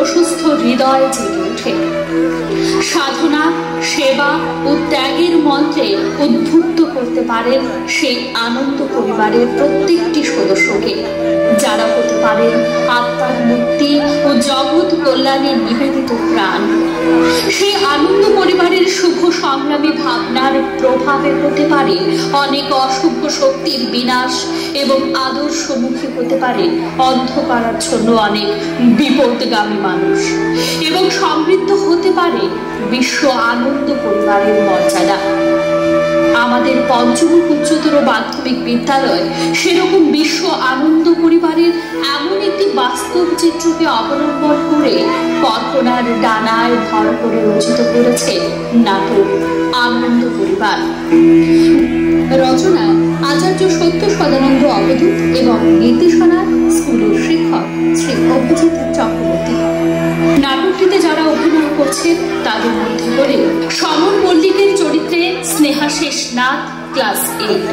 প্রশস্ত হৃদয় জেগে ওঠে। সাধনা, সেবা ও ত্যাগের মন্ত্রে উদ্বুদ্ধ করতে পারেন সেই আনন্দ পরিবারের প্রত্যেকটি সদস্যকে, যারা হতে পারেন আত্মার মুক্তি ও জগৎ কল্যাণের নিবেদিত প্রাণ। সেই আনন্দ পরিবারের শুভ সংগ্রামী ভাবনার প্রভাবে হতে পারে অনেক অশুভ শক্তির বিনাশ এবং আদর্শমুখী হতে পারে অন্ধকারাচ্ছন্ন অনেক বিপদগামী মানুষ, এবং সমৃদ্ধ হতে পারে বিশ্ব আনন্দ পরিবারের মর্যাদা। আমাদের পঞ্চমুখ উচ্চতর মাধ্যমিক বিদ্যালয় সেরকম বিশ্ব আনন্দ পরিবারের এমন একটি বাস্তব চিত্রকে অবলম্বন করে কল্পনার ডানায় ভর করে রচিত করেছে নাটক আনন্দ পরিবার। রচনা আচার্য সত্য সদানন্দ অবধূত এবং নির্দেশনা স্কুলের শিক্ষক শ্রী অভিজিৎ চক্রবর্তী। নাটকটিতে যারা অভিনয় করছেন তাদের মধ্যে হলেন সমর মল্লিকের চরিত্রে স্নেহাশেষ নাথ, ক্লাস 8,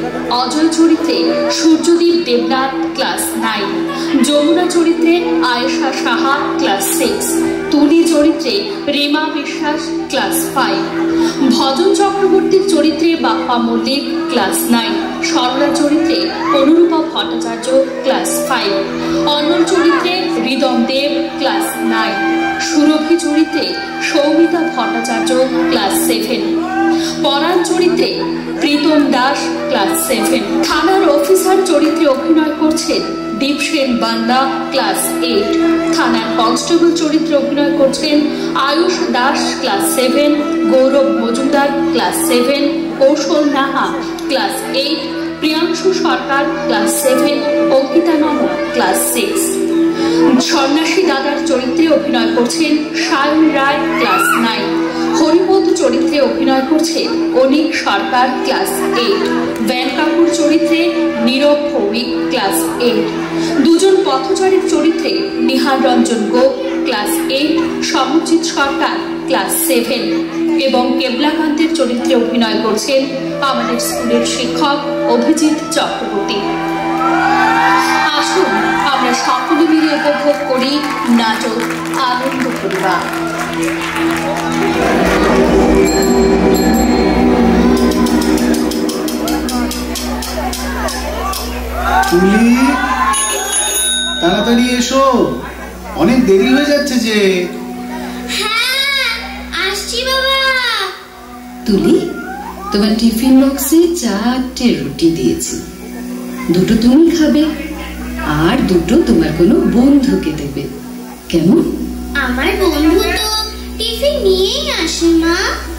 অজয় চরিত্রে সূর্যদীপ দেবনাথ, ক্লাস 9, যমুনা চরিত্রে আয়েশা সাহা, ক্লাস 6, তুলি চরিত্রে রিমা বিশ্বাস, ক্লাস 5, ভজন চক্রবর্তীর চরিত্রে বাপ্পা মল্লিক, ক্লাস 9, সরলা চরিত্রে অনুরূপা ভট্টাচার্য, ক্লাস 5, অন্যর চরিত্রে রিদম দেব, ক্লাস 9, সুরভি চরিত্রে সৌমিতা ভট্টাচার্য, ক্লাস 7, পরাণ চরিত্রে প্রীতম দাস, ক্লাস 7, থানার অফিসার চরিত্রে অভিনয় করছেন দীপসেন বান্দা, ক্লাস 8, থানার কনস্টেবল চরিত্রে অভিনয় করছেন আয়ুষ দাস, ক্লাস 7, গৌরব মজুমদার, ক্লাস 7, কৌশল নাহা, ক্লাস 8, প্রিয়াংশু সরকার, ক্লাস 7, অঙ্কিতা নমা, ক্লাস 6, সন্ন্যাসী দাদার চরিত্রে অভিনয় করছেন সায়ন রায়, ক্লাস 9, হরিপদ চরিত্রে অভিনয় করছে অনিক সরকার, ক্লাস 8, ভ্যান কাপুর চরিত্রে নীরব ভৌমিক, ক্লাস 8, দুজন পথচারীর চরিত্রে নিহার রঞ্জন গোপ, ক্লাস 8, সমরজিৎ সরকার, ক্লাস 7 এবং কেবলাকান্তের চরিত্রে অভিনয় করছেন আমাদের স্কুলের শিক্ষক অভিজিৎ চক্রবর্তী। আসুন আমরা সকলে মিলে উপভোগ করি নাটক আনন্দ পরিবার। তুলি, তাড়াতাড়ি এসো, অনেক দেরি হয়ে যাচ্ছে যে। হ্যাঁ, আসছি বাবা। তুলি, তোমার টিফিন বক্সে 4টে রুটি দিয়েছি, 2টো তুমি খাবে আর 2টো তোমার কোনো বন্ধুকে দেবে, কেমন? আমার বন্ধু তো টিফিন নিয়েই আসে মা।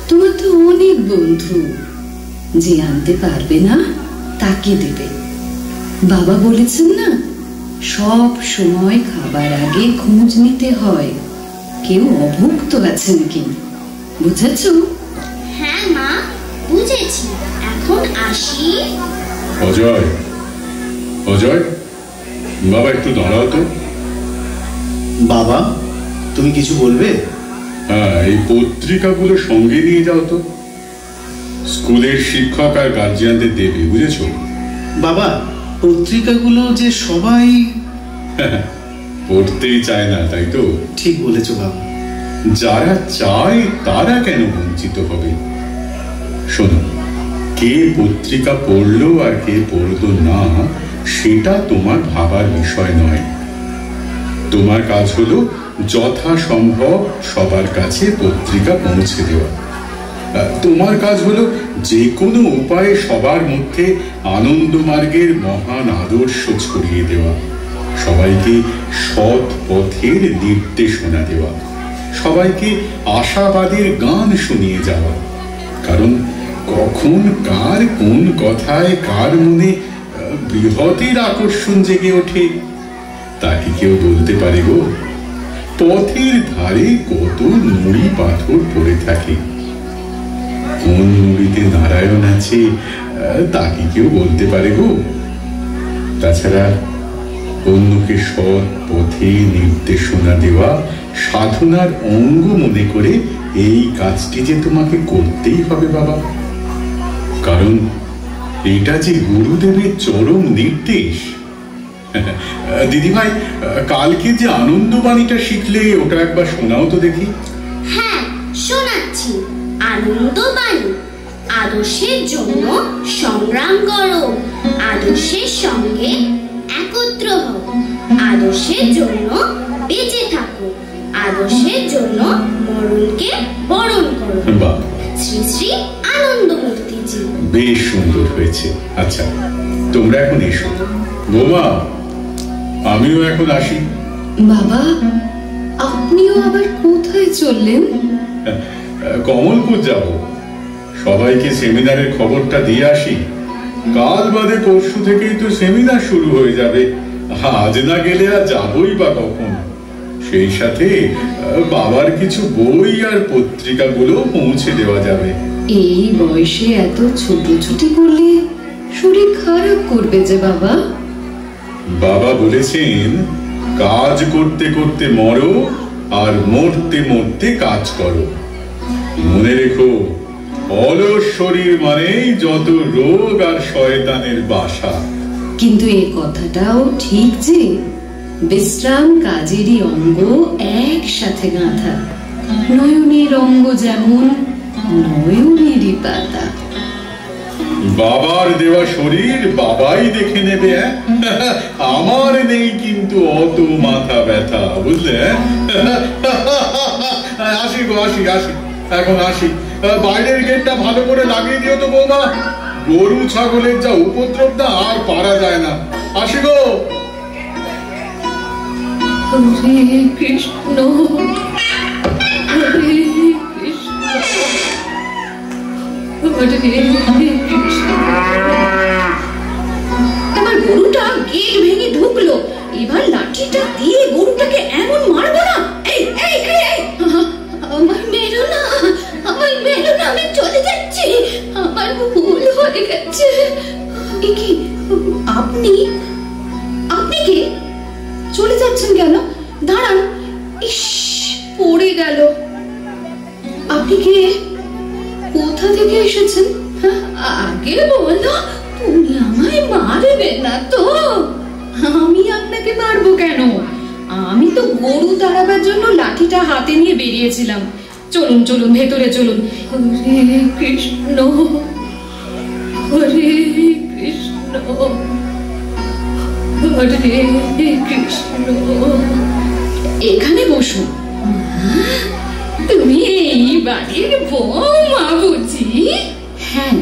তোমার তো অনেক বন্ধু, যে আনতে পারবে না তাকে দেবে। বাবা বলেছেন না, সব সময় খাবার আগে খোঁজ নিতে হয় কেউ অভুক্ত আছে নাকি, বুঝেছো? হ্যাঁ মা, বুঝেছি, এখন আসি। অজয়, অজয় বাবা একটু দাঁড়াও তো। বাবা, তুমি কিছু বলবে? হ্যাঁ, এই পত্রিকাগুলো সঙ্গে নিয়ে যাও তো, স্কুলের শিক্ষক আর গার্জিয়ানদের দেবে, বুঝেছো? বাবা, পত্রিকাগুলো যে সবাই পড়তেই চায় না, তাই তো? ঠিক বলেছো বাবা। যারা চায় তারা কেন বঞ্চিত হবে? শোনো, কে পত্রিকা পড়লো আর কে পড়লো না সেটা তোমার ভাবার বিষয় নয়। তোমার কাজ হলো যথাসম্ভব সবার কাছে পত্রিকা পৌঁছে দেওয়া। তোমার কাজ হলো যে কোনো উপায়ে সবার মধ্যে আনন্দমার্গের মহান আদর্শ ছড়িয়ে দেওয়া, সবাইকে সৎ পথের নির্দেশনা দেওয়া, সবাইকে আশাবাদের গান শুনিয়ে যাওয়া। কারণ কখন কার কোন কথায় কার মনে বৃহতের আকর্ষণ জেগে ওঠে তা কি কেউ বলতে পারে গো? পথের ধারে কত নুড়ি পাথর পড়ে থাকে, কোন নুড়িতে নারায়ণ আছে তা কি কেউ বলতে পারে গো? তাছাড়া অন্যকে সৎ পথে নির্দেশনা দেওয়া সাধনার অঙ্গ মনে করে এই কাজটি যে তোমাকে করতেই হবে বাবা, কারণ এটা যে গুরুদেবের চরম নির্দেশ। দিদি ভাই, কালকে যে আনন্দবাণীটা শিখলে ওটা একবার শোনাও তো দেখি। হ্যাঁ, শোনাচ্ছি। আনন্দবাণী। আদর্শের জন্য সংগ্রাম করো, আদর্শের সঙ্গে একত্র হও, আদর্শের জন্য বেঁচে থাকো, আদর্শের জন্য মরণকে বরণ করো। শ্রী শ্রী আনন্দমূর্তিজি। বেশ সুন্দর হয়েছে। আচ্ছা, তোমরা এখন এসো। বৌমা, আমিও এখন আসি। বাবা, আপনিও আবার কোথায় চললেন? কমলপুর যাব, সবাইকে সেমিনারের খবরটা দিয়ে আসি। কাল বাদে পরশু থেকেই তো সেমিনার শুরু হয়ে যাবে। আজ না গেলে আর যাবই বা কখন। সেই সাথে বাবার কিছু বই আর পত্রিকাগুলো পৌঁছে দেওয়া যাবে। এই বয়সে এত ছুটোছুটি করলে শরীর খারাপ করবে যে বাবা। বাবা বলেছেন, কাজ করতে করতে মরো আর মরতে মরতে কাজ করো। মনে রেখো, অলস শরীর মানেই যত রোগ আর শয়তানের বাসা। কিন্তু এই কথাটাও ঠিক যে বিশ্রাম কাজেরই অঙ্গ একসাথে গাঁথা। নয়নের অঙ্গ যেমন নয়নেরই পাতা। বাবার দেওয়া শরীর বাবাই দেখে নেবে। আমার নেই কিন্তু অত মাথা ব্যথা, বুঝলে? আসি গো, আসি আসি, এখন আসি। বাইরের গেটটা ভালো করে লাগিয়ে দিও তো বৌমা। গরু ছাগলের যা উপদ্রব না, আর পারা যায় না। আসি গো। হরে কৃষ্ণ, হরে কৃষ্ণ, হরে কৃষ্ণ। এবার গরুটা গেট ভেঙে ঢুকলো। এবার লাঠিটা দিয়ে গরুটাকে এমন মারবো না। এই এই এই, আমার মেরো না, আমার মেরো না, আমি চলে যাচ্ছি, আমার ভুল হয়ে গেছে। কি আপনি আপনি কি চলে যাচ্ছেন কেন? দাঁড়ান। ইস, পড়ে গেল। আপনি কে? কোথা থেকে এসেছেন? আগে বলো, তুমি আমায় মারবে না তো? আমি আপনাকে মারবো কেন? আমি তো গরু তাড়াবার জন্য লাঠিটা হাতে নিয়ে বেরিয়েছিলাম। চলুন চলুন, ভেতরে চলুন। হরে কৃষ্ণ, হরে কৃষ্ণ, হরে কৃষ্ণ। এখানে বসুন। তুমি এই বাড়ির বৌমা বুঝি? হ্যাঁ,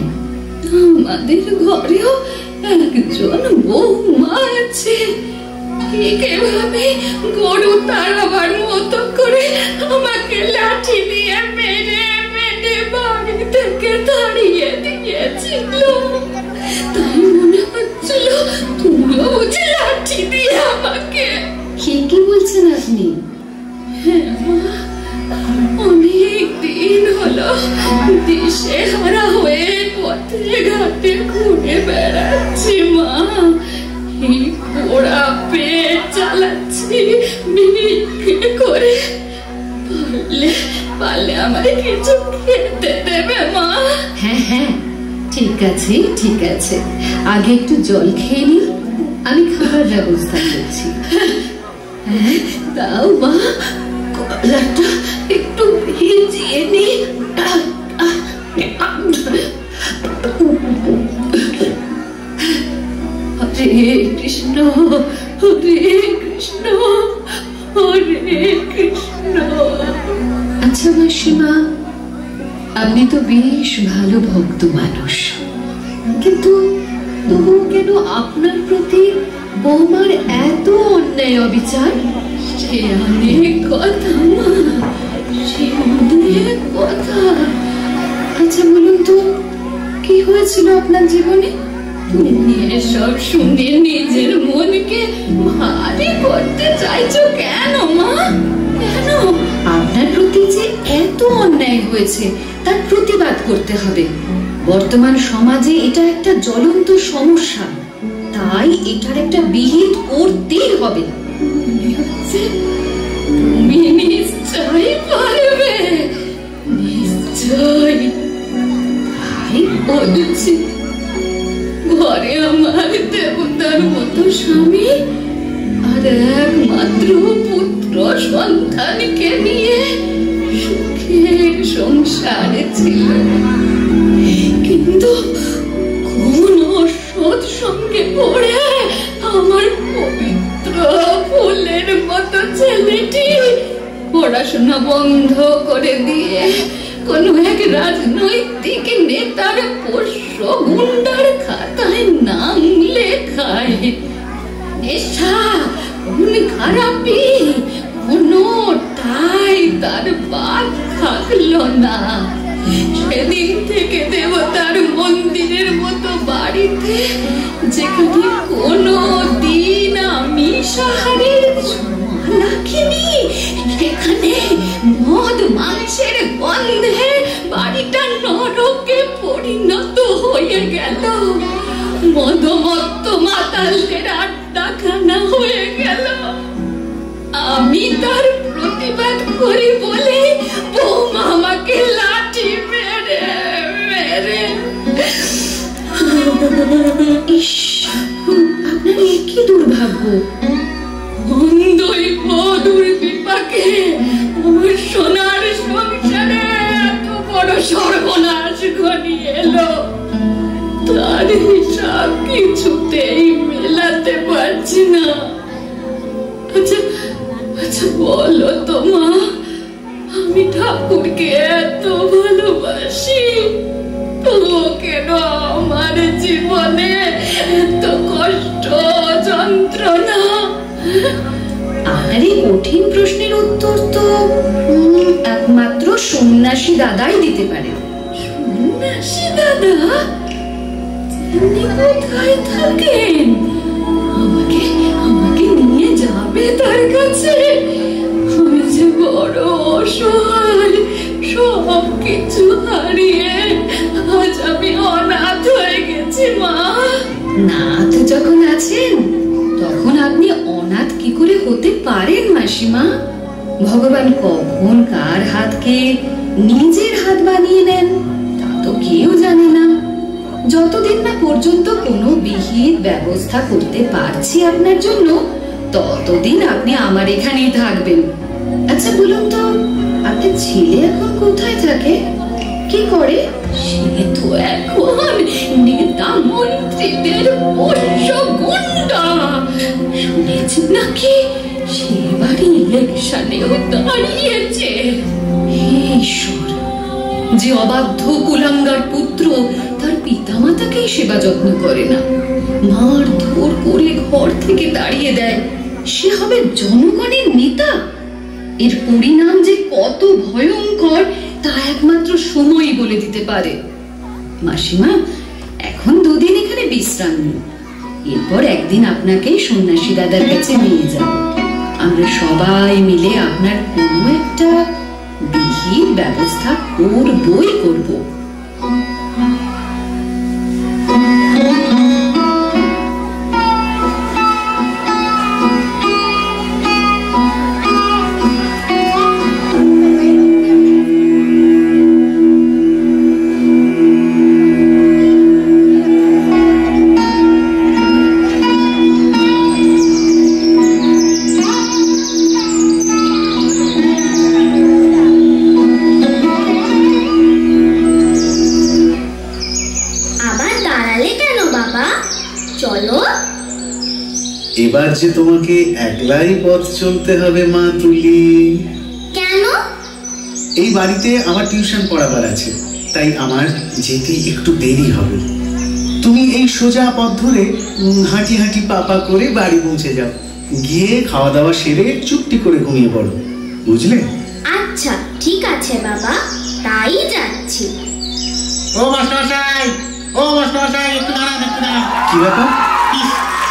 আমাদের ঘরেও একজন বৌমা আছে। এভাবে গরু তাড়াবার মতো করে আমাকে লাঠি দিয়ে মেরে মেরে বাড়ি থেকে তাড়িয়ে দিয়েছিল। তাই মনে হচ্ছিল তুমিও বুঝি লাঠি দিয়ে আমাকে। কি বলছেন আপনি? হ্যাঁ মা, অনেক দিন হলো দিশে হারা হয়ে পথে ঘাটে ঘুরে বেড়াচ্ছি মা। এই পোড়া পেট চালাচ্ছি ভিক্ষে করে। পারলে আমায় কিছু খেতে দেবে মা? হ্যাঁ হ্যাঁ, ঠিক আছে ঠিক আছে, আগে একটু জল খেয়ে নিন, আমি খাবার ব্যবস্থা করছি। দাও মা, গলাটা একটু ভিজিয়ে নি। হরে কৃষ্ণ, হরে কৃষ্ণ, হরে কৃষ্ণ। আচ্ছা মাসিমা, আপনি তো বেশ ভালো ভক্ত মানুষ, কিন্তু তবু কেন আপনার প্রতি বৌমার এত অন্যায় অবিচার? সে অনেক কথা মা, সে অনেক কথা। আচ্ছা বলুন তো, কি হয়েছিল আপনার জীবনে? তুমি এসব শুনে নিজের মনকে ভারী করতে চাইছো কেন মা? কেন? আপনার প্রতি যে এত অন্যায় হয়েছে তার প্রতিবাদ করতে হবে। বর্তমান সমাজে এটা একটা জ্বলন্ত সমস্যা, তাই এটার একটা বিহিত করতেই হবে। তুমি নিশ্চয়ই পারবে, নিশ্চয়। তাই বলছি, ঘরে আমার দেবতার মতো স্বামী একমাত্র পুত্র সন্তানকে নিয়ে সুখের সংসারে ছিল, কিন্তু কোন অসৎ সঙ্গে পড়ে আমার পবিত্র ফুলের মতো ছেলেটি পড়াশোনা বন্ধ করে দিয়ে কোন এক রাজনৈতিক নেতার পোষ্য গুন্ডার খাতায় নাম লেখায়। নেশা, কোন খারাপি, কোনটাই তার বাদ থাকলো না। সেদিন থেকে দেবতার মন্দিরের মতো বাড়িতে, যেখানে কোনো দিন আমি সাহারের ছোঁয়া রাখিনি, সেখানে মদ মাংসের গন্ধে বাড়িটা নরকে পরিণত হয়ে গেল। মদমত্ত মাতালদের আড্ডাখানা হয়ে গেল। আমি তার প্রতিবাদ করি বলে বৌমা আমাকে লাঠি মেরে মেরে। ইস, আপনার কি দুর্ভাগ্য! বন্ধুই মধুর বিপাকে আমার সোনার সংসারে এত বড় সর্বনাশ ঘনিয়ে এলো। তার হিসাব কিছুতেই মেলাতে পারছি না। আচ্ছা আচ্ছা, বলো তো মা, আমি ঠাকুরকে এত ভালোবাসি, তবুও কেন আমার জীবনে এত কষ্ট যন্ত্রণা? আপনার এই কঠিন প্রশ্নের উত্তর তো একমাত্র সন্ন্যাসী দাদাই দিতে পারে। সন্ন্যাসী দাদা? তিনি কোথায় থাকেন? আমাকে আমাকে নিয়ে যাবে তার কাছে। আমি যে বড় অসহায়, সব কিছু হারিয়ে আজ আমি অনাথ হয়ে গেছি মা। নাথ যখন আছেন তখন আপনি অনাথ কি করে হতে পারেন মাসিমা? ভগবান কখন কার হাতকে নিজের হাত বানিয়ে নেন তা তো কেউ জানে না। যতদিন না পর্যন্ত কোনো বিহিত ব্যবস্থা করতে পারছি আপনার জন্য, ততদিন আপনি আমার এখানেই থাকবেন। আচ্ছা বলুন তো, আপনার ছেলে এখন কোথায় থাকে, কি করে? সে তো এখন নেতা মন্ত্রীদের পোষ্য গুন্ডা। শুনেছি নাকি সেবারই ইলেকশনেও দাঁড়িয়েছে। ঈশ্বর, যে অবাধ্য কুলাঙ্গার পুত্র তার পিতামাতাকেই সেবা যত্ন করে না, মারধর করে ঘর থেকে তাড়িয়ে দেয়, সে হবে জনগণের নেতা? এর পরিণাম যে কত ভয়ঙ্কর তা একমাত্র সময়ই বলে দিতে পারে। মাসিমা, এখন দুদিন এখানে বিশ্রাম নিন, এরপর একদিন আপনাকে সন্ন্যাসী দাদার কাছে নিয়ে যাব। আমরা সবাই মিলে আপনার কোনো একটা বিহিত ব্যবস্থা করবই করব। এবার যে তোমাকে একলাই পথ চলতে হবে মা তুলি। কেন? এই বাড়িতে আমার টিউশন পড়াবার আছে, তাই আমার যেতে একটু দেরি হবে। তুমি এই সোজা পথ ধরে হাঁটি হাঁটি পাপা করে বাড়ি পৌঁছে যাও, গিয়ে খাওয়া দাওয়া সেরে চুপটি করে ঘুমিয়ে পড়ো, বুঝলে? আচ্ছা ঠিক আছে বাবা, তাই যাচ্ছি। ও মাস্টারমশাই, ও মাস্টারমশাই, একটু দাঁড়ান, একটু দাঁড়ান। কি ব্যাপার?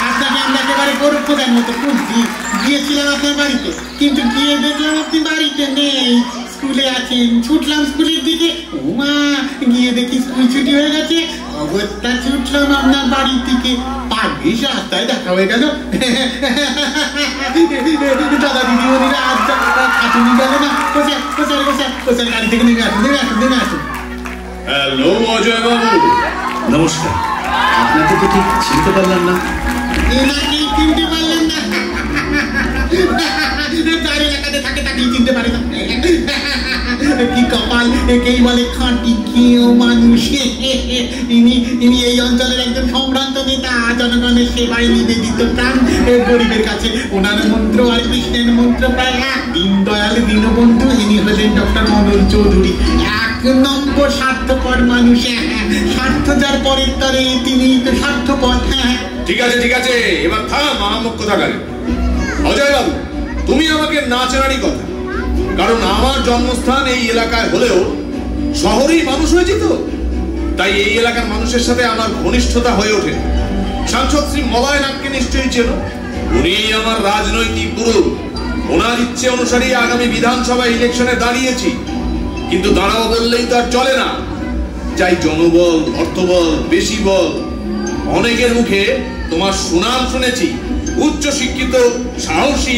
আপনাকে আমরা একেবারে গরু খোঁজার মতো খুঁজছি। গিয়েছিলাম আপনার বাড়িতে, কিন্তু গিয়ে দেখলাম আপনি বাড়িতে নেই, স্কুলে আছেন। ছুটলাম স্কুলের দিকে, ও মা, গিয়ে দেখি স্কুল ছুটি হয়ে গেছে। অগত্যা ছুটলাম আপনার বাড়ির দিকে, ভাগ্যিস রাস্তায় দেখা হয়ে গেল। দাদা দিদিমণিরা আজ খাটুনি গেল না। কোথায় কোথায় কোথায় কোথায় গাড়ি থেকে নেমে আসুন, নেমে আসুন, নেমে আসুন। হ্যালো অজয় বাবু, নমস্কার। আপনাকে তো ঠিক চিনতে পারলাম না। এনাকেই চিনতে পারলেন না? কি চিনতে পারে না। কি কপাল, একেই বলে খাঁটি কেউ মানুষ। ইনি এই অঞ্চলের একজন সম্ভ্রান্ত নেতা, জনগণের সেবায় নিবেদিত প্রাণ, গরিবের কাছে ওনার মন্ত্র আর কৃষ্ণের মন্ত্র প্রায় এক। দীনদয়াল দীনবন্ধু, ইনি হলেন ডক্টর মনোজ চৌধুরী, 1 নম্বর স্বার্থপর মানুষ। স্বার্থ যার পরের তরে, তিনি তো স্বার্থপর। ঠিক আছে ঠিক আছে, এবার থাম আহম্মক কোথাকারে। অজয় বাবু, তুমি আমাকে না চেনারই কথা, কারণ আমার জন্মস্থান এই এলাকায় হলেও শহরেই মানুষ হয়েছি তো, তাই এই এলাকার মানুষের সাথে আমার ঘনিষ্ঠতা হয়ে ওঠে। সাংসদ শ্রী মলয়নাথকে নিশ্চয়ই চেনো, উনি আমার রাজনৈতিক গুরু। ওনার ইচ্ছে অনুসারে আগামী বিধানসভা ইলেকশনে দাঁড়িয়েছি, কিন্তু দাঁড়াবো বললেই তো আর চলে না, চাই জনবল, অর্থবল, বেশি বল। অনেকের মুখে তোমার সুনাম শুনেছি, উচ্চ শিক্ষিত, সাহসী,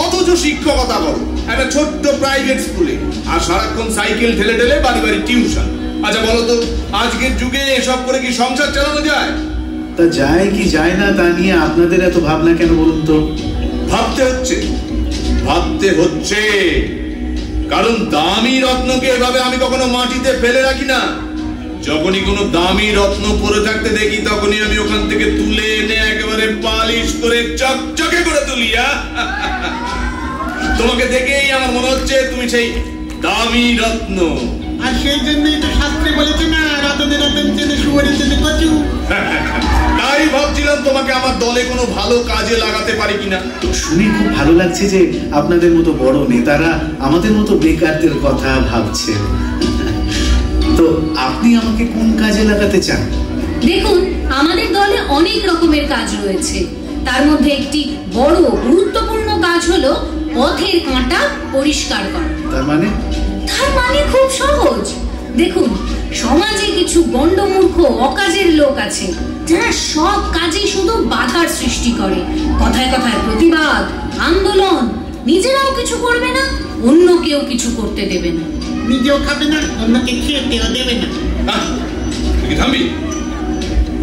অথচ শিক্ষকতা করো একটা ছোট্ট প্রাইভেট স্কুলে, আর সারাক্ষণ সাইকেল ঠেলে ঠেলে বাড়ি বাড়ি টিউশন। আচ্ছা বলো তো, আজকের যুগে এসব করে কি সংসার চালানো যায়? তা যায় কি যায় না তা নিয়ে আপনাদের এত ভাবনা কেন বলুন তো? ভাবতে হচ্ছে, কারণ দামি রত্নকে এভাবে আমি কখনো মাটিতে ফেলে রাখি না। যখনই কোনো দামি রত্ন পরে থাকতে দেখি, তখনই আমি ওখান থেকে তুলে এনে একেবারে পালিশ করে চকচকে করে তুলি। তোমাকে দেখেই আমার মনে হচ্ছে তুমি সেই দামি রত্ন। আর সেই জন্যই তো শাস্ত্রে বলেছে না, রতনে রতন চেনে শুয়োরে চেনে কচু। তাই ভাবছিলাম তোমাকে আমার দলে কোনো ভালো কাজে লাগাতে পারি কিনা। তো শুনে খুব ভালো লাগছে যে আপনাদের মতো বড় নেতারা আমাদের মতো বেকারদের কথা ভাবছেন। তো আপনি আমাকে কোন কাজে লাগাতে চান? দেখুন, আমাদের দলে অনেক রকমের কাজ রয়েছে, তার মধ্যে একটি বড় গুরুত্বপূর্ণ কাজ হলো পথের কাঁটা পরিষ্কার করা। তার মানে খুব সহজ। দেখুন, সমাজে কিছু গন্ডমূর্খ অকাজের লোক আছে, যারা সব কাজে শুধু বাধার সৃষ্টি করে, কথায় কথায় প্রতিবাদ, আন্দোলন, নিজেরাও কিছু করবে না, অন্য কেউ কিছু করতে দেবে না, নিজেও খাবে না, অন্যকে খেতেও দেবে না। থামবি,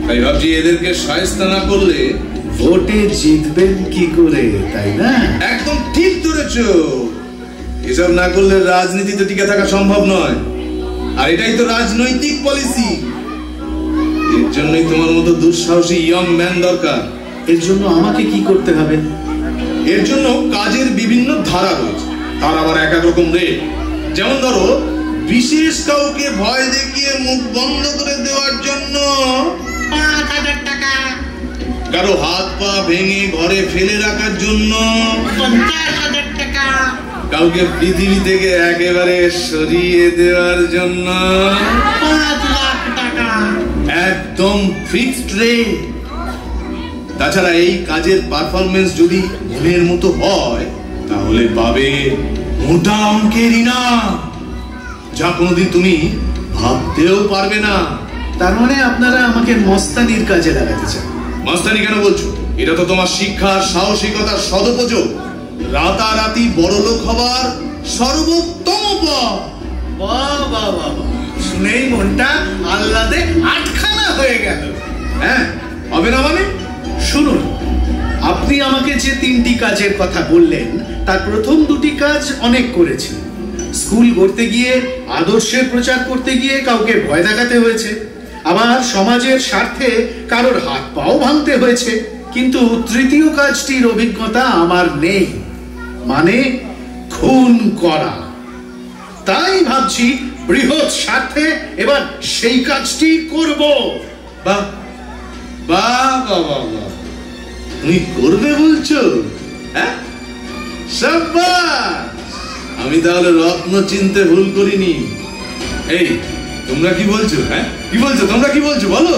তাই ভাবছি এদেরকে শায়েস্তা না করলে ভোটে জিতবেন কি করে, তাই না? একদম ঠিক ধরেছো। এসব না করলে রাজনীতিতে টিকে থাকা সম্ভব নয়, আর এটাই তো রাজনৈতিক পলিসি। এর জন্যই তোমার মতো দুঃসাহসী ইয়ং ম্যান দরকার। এর জন্য আমাকে কি করতে হবে? এর জন্য কাজের বিভিন্ন ধারা রয়েছে, তার আবার এক এক রকম রেট। যেমন ধরো, বিশেষ কাউকে ভয় দেখিয়ে মুখ বন্ধ করে দেওয়ার জন্য 5,000 টাকা, কারো হাত পা ভেঙে ঘরে ফেলে রাখার জন্য 50,000 টাকা, কাউকে পৃথিবী থেকে একেবারে সরিয়ে দেওয়ার জন্য 5 লাখ টাকা, একদম ফিক্সড রেট। তাছাড়া এই কাজের পারফরমেন্স যদি মনের মতো হয়, তাহলে পাবে মোটা অঙ্কের ইনাম, যা কোনোদিন তুমি ভাবতেও পারবে না। তার মানে আপনারা আমাকে মস্তানির কাজে লাগাতে চান? মাস্তানি কেন বলছো? এটা তো তোমার শিক্ষার সাহসিকতার সদুপযোগ, রাতারাতি বড়লোক হবার সর্বোত্তম পথ। বাহ বাহ বাহ, শুনেই মনটা আহ্লাদে আটখানা হয়ে গেল। হ্যাঁ, হবে না মানে? শুনুন, আপনি আমাকে যে 3টি কাজের কথা বললেন, তার প্রথম 2টি কাজ অনেক করেছি। স্কুল গড়তে গিয়ে, আদর্শের প্রচার করতে গিয়ে কাউকে ভয় দেখাতে হয়েছে, আবার সমাজের স্বার্থে কারোর হাত পাও ভাঙতে হয়েছে। কিন্তু 3য় কাজটির অভিজ্ঞতা আমার নেই, মানে খুন করা। তাই ভাবছি বৃহৎ স্বার্থে এবার সেই কাজটি করব। বাহ বাহ বাহ বাহ, তুমি করবে বলছো? হ্যাঁ, সাবাস। আমি তাহলে রত্ন চিনতে ভুল করিনি। এই, তোমরা কি বলছো? হ্যাঁ, কি বলছো? তোমরা কি বলছো বলো?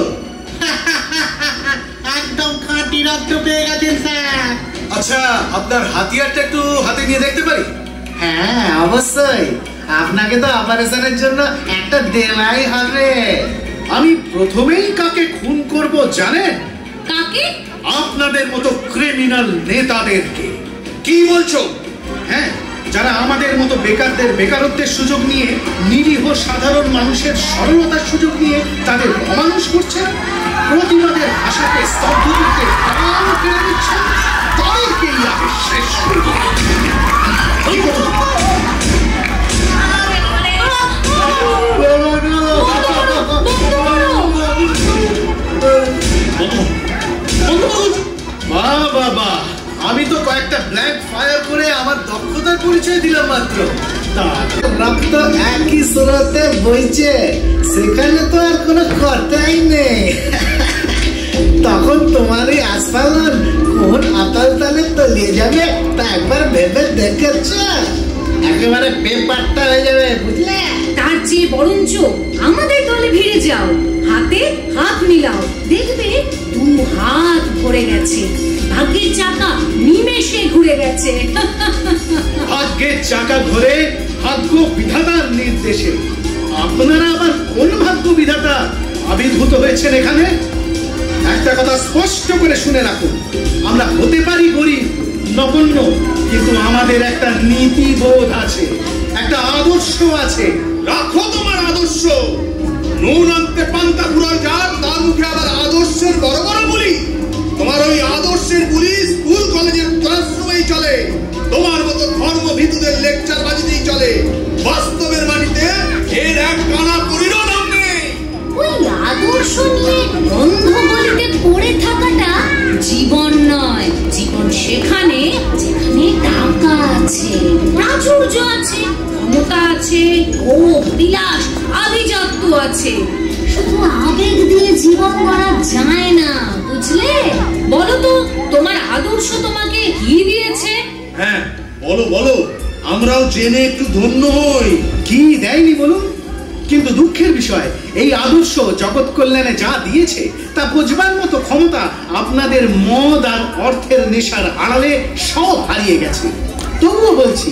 একদম খাঁটি রত্ন পেয়ে গেছেন স্যার। আচ্ছা, আপনার হাতিয়ারটা একটু হাতে নিয়ে দেখতে পারি? হ্যাঁ, অবশ্যই। আপনাকে তো অপারেশনের জন্য একটা দেওয়াই হবে। আমি প্রথমেই কাকে খুন করব জানেন? কাকে? আপনাদের মতো ক্রিমিনাল নেতাদেরকে। কি বলছো? হ্যাঁ, যারা আমাদের মতো বেকারদের বেকারত্বের সুযোগ নিয়ে, নিরীহ সাধারণ মানুষের সরলতার সুযোগ নিয়ে তাদের অমানুষ করছে, প্রতিবাদের ভাষাকে স্তব্ধ করতে প্রাণ কেড়ে নিচ্ছে, তাদেরকেই আগে শেষ করব। মাত্র, রক্ত একই স্রোতে বইছে, সেখানে তো আর কোনো কথাই নেই। তখন তোমার এই আস্ফালন কোন আতাল তালে তলিয়ে যাবে তা একবার ভেবে দেখেছ? একেবারে পেপারটা হয়ে যাবে, বুঝলে? তার চেয়ে বরঞ্চ আমাদের দলে ভিড়ে যাও, হাতে হাত মিলাও, দেখবে 2 হাত ভরে গেছে, ভাগ্যের চাকা নিমেষে ঘুরে গেছে। ভাগ্যের চাকা ঘুরে ভাগ্য বিধাতার নির্দেশে। আপনারা আবার কোন ভাগ্য বিধাতা আবির্ভূত হয়েছেন এখানে? একটা কথা স্পষ্ট করে শুনে রাখুন, আমরা হতে পারি গরিব, নগণ্য, কিন্তু আমাদের একটা নীতিবোধ আছে, একটা আদর্শ আছে। রাখো তোমার আদর্শ। নুন আনতে পান্তা ফুরাল যার, তার মুখে আবার আদর্শের বড় বড় বলি। তোমার ওই আদর্শের বুলি স্কুল কলেজের ক্লাসরুমেই চলে, তোমার মতো ধর্মভীতুদের লেকচার বাজিতেই চলে। বাস্তবের মাটিতে এর এক কানা করিরও নাম নেই। ওই আদর্শ নিয়ে অন্ধ গলিতে পড়ে থাকাটা জীবন নয়। জীবন সেখানে যেখানে টাকা আছে, প্রাচুর্য আছে, ক্ষমতা আছে, ভোগ বিলাস, আভিজাত্য আছে। শুধু আবেগ দিয়ে জীবন গড়া যায় না, বুঝলে? বলো তো, তোমার আদর্শ তোমাকে কি দিয়েছে? হ্যাঁ বলো বলো, আমরাও জেনে একটু ধন্য হই। কি দেয়নি বলুন? কিন্তু দুঃখের বিষয়, এই আদর্শ জগৎ কল্যাণে যা দিয়েছে তা বোঝবার মতো ক্ষমতা আপনাদের মদ আর অর্থের নেশার আড়ালে সব হারিয়ে গেছে। তবুও বলছি,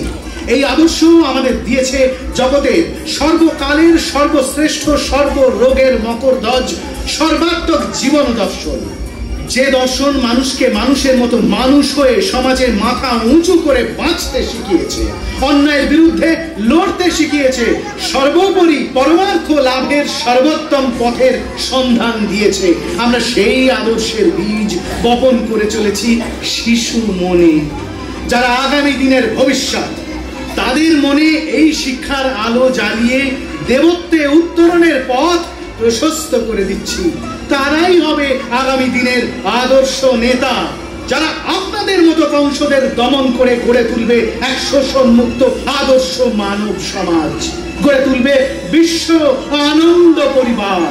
এই আদর্শ আমাদের দিয়েছে জগতের সর্বকালের সর্বশ্রেষ্ঠ সর্বরোগের মকরধ্বজ সর্বাত্মক জীবন দর্শন। যে দর্শন মানুষকে মানুষের মতো মানুষ হয়ে সমাজে মাথা উঁচু করে বাঁচতে শিখিয়েছে, অন্যায়ের বিরুদ্ধে লড়তে শিখিয়েছে, সর্বোপরি পরমার্থ লাভের সর্বোত্তম পথের সন্ধান দিয়েছে। আমরা সেই আদর্শের বীজ বপন করে চলেছি শিশু মনে, যারা আগামী দিনের ভবিষ্যৎ। তাদের মনে এই শিক্ষার আলো জ্বালিয়ে দেবত্বে উত্তরণের পথ প্রশস্ত করে দিচ্ছি। তারাই হবে আগামী দিনের আদর্শ নেতা, যারা আপনাদের মতো কংসদের দমন করে গড়ে তুলবে এক শোষণ মুক্ত আদর্শ মানব সমাজ, গড়ে তুলবে বিশ্ব আনন্দ পরিবার।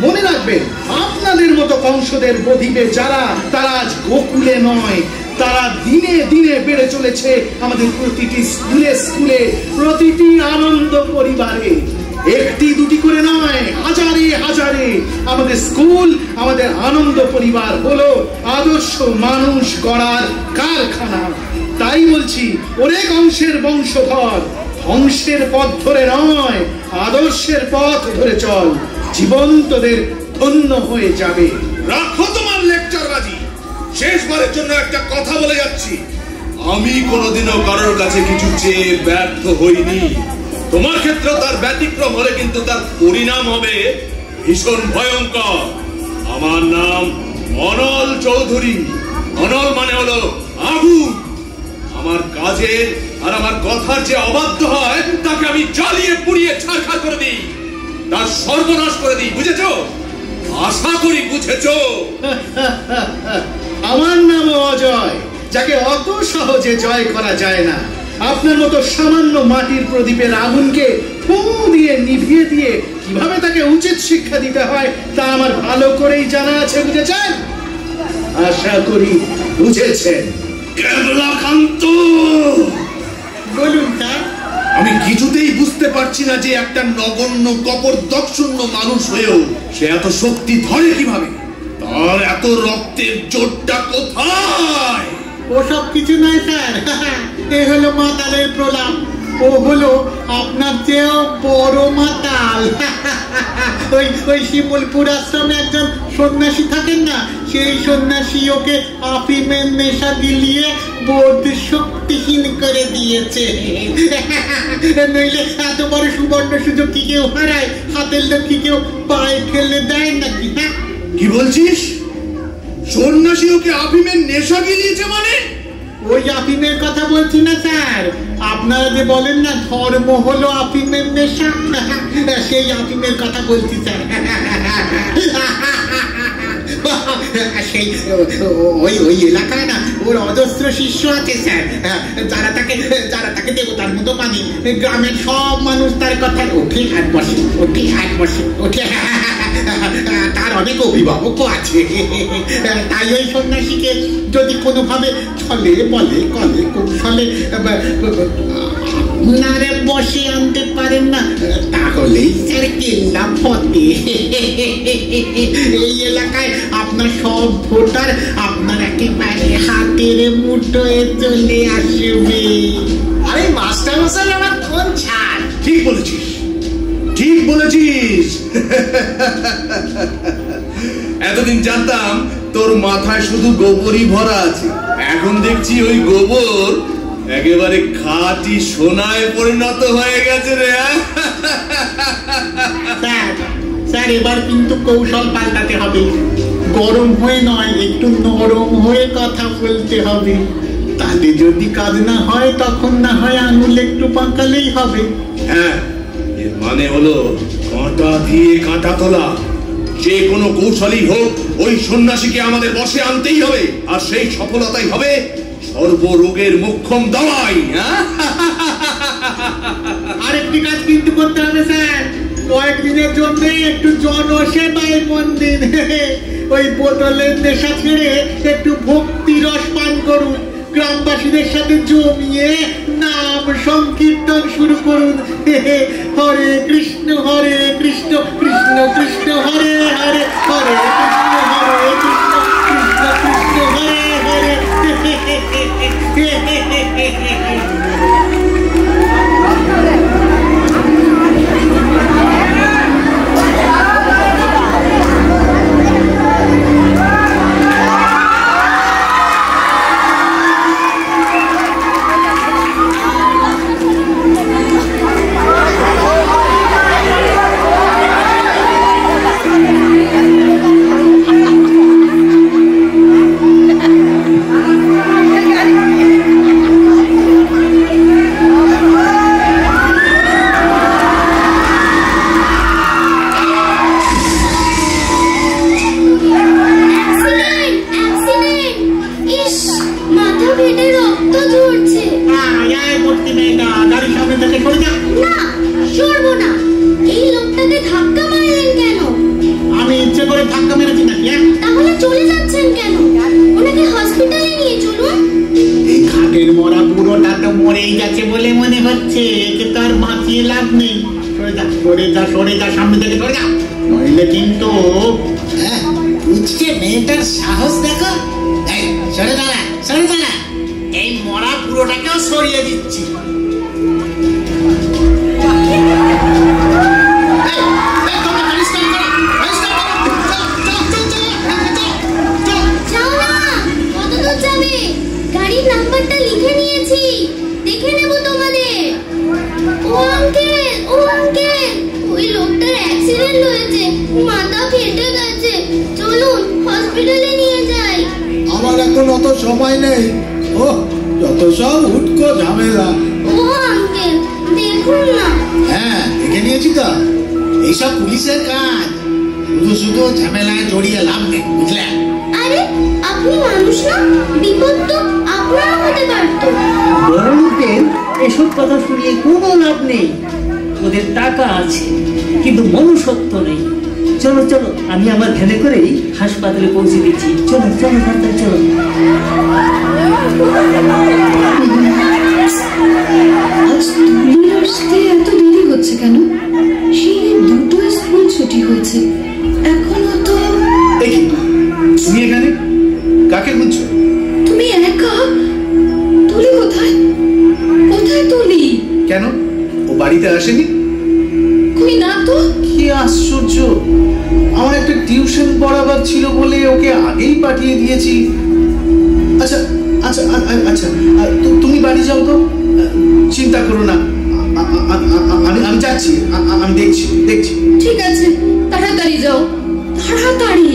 মনে রাখবেন, আপনাদের মতো কংসদের বধিবে যারা, তারা আজ গোকুলে নয়, তারা দিনে দিনে বেড়ে চলেছে আমাদের প্রতিটি স্কুলে স্কুলে, প্রতিটি আনন্দ পরিবারে। একটি দুটি করে নয়, হাজারে হাজারে আমাদের স্কুল, আমাদের আনন্দ পরিবার হলো আদর্শ মানুষ গড়ার কারখানা। তাই বলছি, ওরে কংসের বংশধর, ধ্বংসের পথ ধরে নয়, আদর্শের পথ ধরে চল, জীবন তোদের ধন্য হয়ে যাবে। রাখো তোমার লেকচারবাজি। শেষবারের জন্য একটা কথা বলে যাচ্ছি, আমি কোনোদিনও কারোর কাছে কিছু চেয়ে ব্যর্থ হইনি। তোমার ক্ষেত্রে তার ব্যতিক্রম হলে কিন্তু তার পরিণাম হবে ভীষণ ভয়ঙ্কর। আমার নাম অনল চৌধুরী। অনল মানে হলো আগুন। আমার কাজের আর আমার কথার যে অবাধ্য হয় তাকে আমি জ্বালিয়ে পুড়িয়ে ছারখার করে দিই, তার সর্বনাশ করে দিই, বুঝেছো? আশা করি বুঝেছো। আমার নাম অজয়, যাকে অত সহজে জয় করা যায় না। আপনার মতো সামান্য মাটির প্রদীপের আগুনকে ফু দিয়ে নিভিয়ে দিয়ে কিভাবে তাকে উচিত শিক্ষা দিতে হয় তা আমার ভালো করেই জানা আছে, বুঝেছেন? আশা করি বুঝেছেন। কেবলাকান্ত, বলুন স্যার। আমি কিছুতেই বুঝতে পারছি না যে একটা নগণ্য কপরদকশূন্য মানুষ হয়েও সে এত শক্তি ধরে কিভাবে? তার এত রক্তের জোরটা কোথায়? ওসব কিছু নয় স্যার, এ হলো মাতালের প্রলাপ। ও হলো আপনার চেয়েও বড় মাতাল। ওই শিমুলপুর আশ্রমে একজন সন্ন্যাসী থাকেন না, সেই সন্ন্যাসী ওকে আফিমের নেশা দিলিয়ে বোধ শক্তিহীন করে দিয়েছে। নইলে এত বড় সুবর্ণ সুযোগ কি কেউ হারায়? হাতের লক্ষ্মী কেউ পায়ে ঠেলে দেয় নাকি? হ্যাঁ, কি বলছিস? সন্ন্যাসী ওকে আফিমের নেশা গিলিয়েছে মানে? ওই আফিমের কথা বলছি না স্যার। আপনারা যে বলেন না ধর্ম হলো আফিমের নেশা, সেই আফিমের কথা বলছি স্যার। সেই ওই ওই এলাকায় না ওর অজস্র শিষ্য আছে স্যার, যারা তাকে দেবতার মতো মানে। গ্রামের সব মানুষ তার কথা ওঠে আর বসে, ওঠে আর বসে, ওঠে। তার অনেক অভিভাবকও আছে। তাই ওই সন্ন্যাসীকে যদি কোনোভাবে ছলে বলে কলে কৌশলে আপনারা বসে আনতে পারেন না, তাহলেই স্যার কেল্লা ফতে। এই এলাকায় আপনার সব ভোটার আপনার একেবারে হাতের মুঠোয় চলে আসবে। আরে মাস্টার মশাই আমার কোন ছাড়। ঠিক বলেছিস, ঠিক বলেছিস। এতদিন জানতাম তোর মাথায় শুধু গোবরই ভরা আছে, এখন দেখছি ওই গোবর একেবারে খাঁটি সোনায় পরিণত হয়ে গেছে রে। স্যার এবার কিন্তু কৌশল পাল্টাতে হবে। গরম হয়ে নয়, একটু নরম হয়ে কথা বলতে হবে। তাতে যদি কাজ না হয় তখন না হয় আঙুল একটু পাকালেই হবে। হ্যাঁ, এর মানে হলো কাঁটা দিয়ে কাঁটা তোলা। যে কোনো কৌশলই হোক ওই সন্ন্যাসীকে আমাদের বসে আনতেই হবে, আর সেই সফলতাই হবে সর্বরোগের মোক্ষম দাওয়াই। আরেকটি কাজ কিন্তু করতে হবে স্যার, কয়েকদিনের জন্য একটু জনসেবায় মন দিন। ওই বোতলের নেশা ছেড়ে একটু ভক্তি রস পান করুন, গ্রামবাসীদের সাথে জমিয়ে নাম সংকীর্তন শুরু করুন। হরে কৃষ্ণ কৃষ্ণ কৃষ্ণ হরে হরে, হরে কৃষ্ণ কৃষ্ণ কৃষ্ণ হরে হরে। হাসপাতালে পৌঁছে দিচ্ছি। চলো চলো ডাক্তার, চলো। আজ তুমি আসতে এত দেরি হচ্ছে কেন? সেই দুটো স্কুল ছুটি হয়েছে, এখনো তো। তুমি এখানে কাকে খুঁজছো? তুমি একা? তুলি কোথায়? কোথায় তুলি? কেন, ও বাড়িতে আসেনি? কই না তো। কি আশ্চর্য, আমার একটা টিউশন পড়াবার ছিল বলে ওকে আগেই পাঠিয়ে দিয়েছি। আচ্ছা আচ্ছা আচ্ছা, তুমি বাড়ি যাও তো, চিন্তা করো না, আমি যাচ্ছি, আমি দেখছি। ঠিক আছে, তাড়াতাড়ি যাও, তাড়াতাড়ি।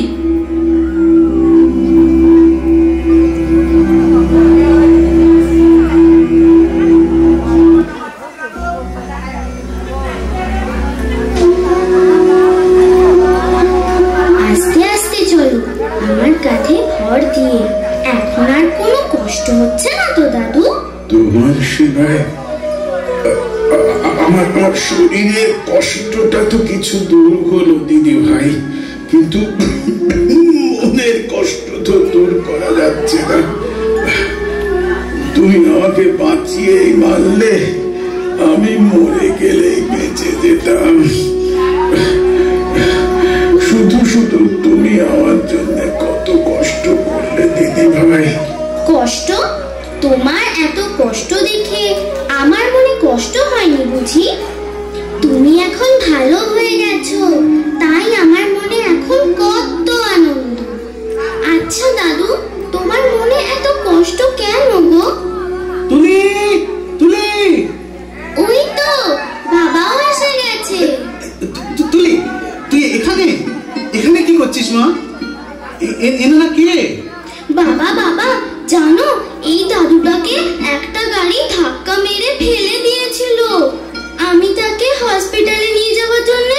আস্তে আস্তে চলো, আমার আমার শরীরের কষ্টটা তো কিছু দূর হলো দিদি ভাই, কিন্তু মনের কষ্ট তো দূর করা যাচ্ছে না। তুমি আমাকে বাঁচিয়ে মারলে, আমি মরে গেলেই বেঁচে যেতাম। শুধু শুধু তুমি আমার জন্য কত কষ্ট করলে দিদি ভাই। কষ্ট? তোমার এত কষ্ট দেখে আমার মনে কষ্ট হয়নি বুঝি? তুমি এখন ভালো হয়ে গেছো, তাই আমার মনে এখন কত আনন্দ। আচ্ছা দাদু, তোমার মনে এত কষ্ট কেন গো? তুলি, তুলি, ওই তো বাবাও এসে গেছে। তুলি, তুই এখানে এখানে কি করছিস মা? এনারা কে? বাবা বাবা, জানো এই দাদুটাকে একটা গাড়ি ধাক্কা মেরে ফেলে দিয়েছিল। আমি তাকে হসপিটালে নিয়ে যাওয়ার জন্য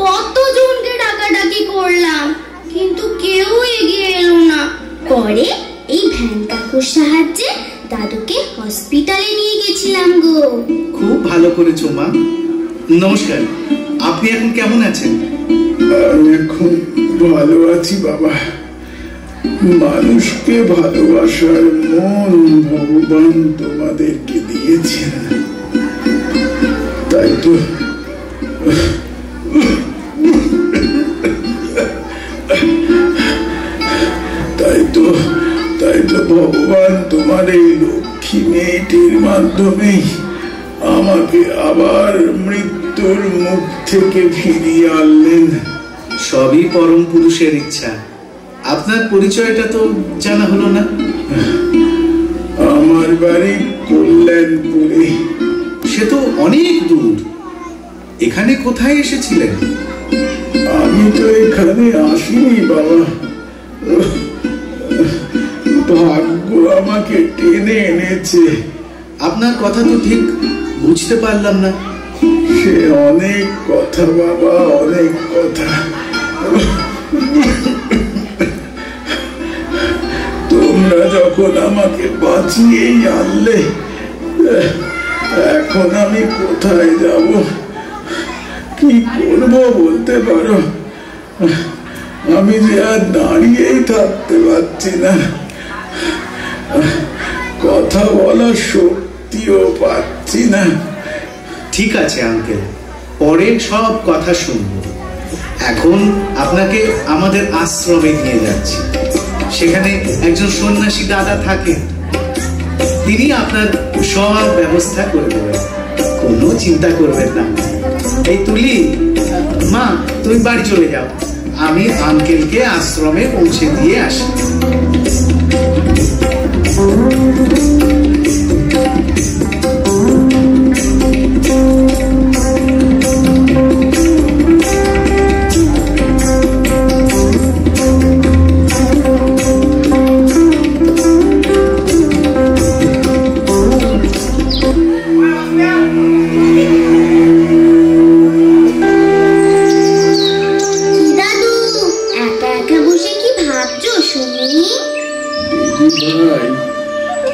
কতজনকে ডাকাডাকি করলাম, কিন্তু কেউ এগিয়ে এলো না। পরে এই ভ্যান কাকুর সাহায্যে দাদুকে হসপিটালে নিয়ে গেছিলাম গো। খুব ভালো করেছো মা। নমস্কার, আপনি এখন কেমন আছেন? আমি এখন ভালো আছি বাবা। মানুষকে ভালোবাসার মন ভগবান তোমাদেরকে দিয়েছেন, তাই তো ভগবান তোমার এই লক্ষ্মী মেয়েটির মাধ্যমেই আমাকে আবার মৃত্যুর মুখ থেকে ফিরিয়ে আনলেন। সবই পরম পুরুষের ইচ্ছা। আপনার পরিচয়টা তো জানা হলো না। আমার বাড়ি কল্যাণপুরে। সে তো অনেক দূর, এখানে কোথায় এসেছিলেন? আমি তো এখানে আসিনি বাবা, ভাগ্য আমাকে টেনে এনেছে। আপনার কথা তো ঠিক বুঝতে পারলাম না। সে অনেক কথা বাবা, অনেক কথা। তোমরা যখন আমাকে বাঁচিয়েই আনলে, এখন আমি কোথায় যাব, কি করব বলতে পারো? আমি যে আর দাঁড়িয়েই থাকতে পারছি না, কথা বলার শক্তিও পাচ্ছি না। ঠিক আছে আঙ্কেল, পরে সব কথা শুনবো। এখন আপনাকে আমাদের আশ্রমে নিয়ে যাচ্ছি। সেখানে একজন সন্ন্যাসী দাদা থাকেন, তিনি আপনার সব ব্যবস্থা করে দেবেন, কোনো চিন্তা করবেন না। এই তুলি, মা তুমি বাড়ি চলে যাও, আমি আঙ্কেলকে আশ্রমে পৌঁছে দিয়ে আসি।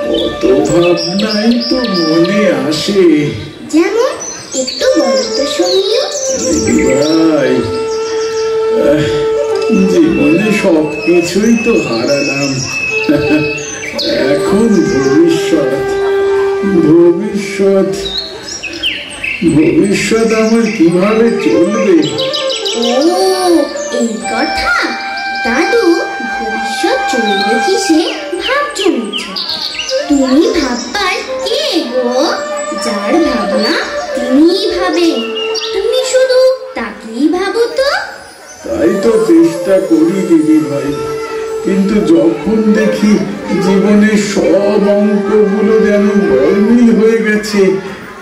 কত ভাবনাই তো মনে আসে। যেমন একটু বলো তো শুনিও। ভাই, জীবনে সবকিছুই তো হারালাম, এখন ভবিষ্যৎ ভবিষ্যৎ ভবিষ্যৎ আমার কিভাবে চলবে? ও এই কথা দাদু, ভবিষ্যৎ চলবে কিসে ভাবছো বুঝছো? তুমি ভাববার কে গো? যার ভাবনা তিনিই ভাবেন, তুমি শুধু তাকেই ভাবো তো। তাই তো চেষ্টা করি দিদি ভাই, কিন্তু যখন দেখি জীবনের সব অঙ্কগুলো যেন গরমিল হয়ে গেছে,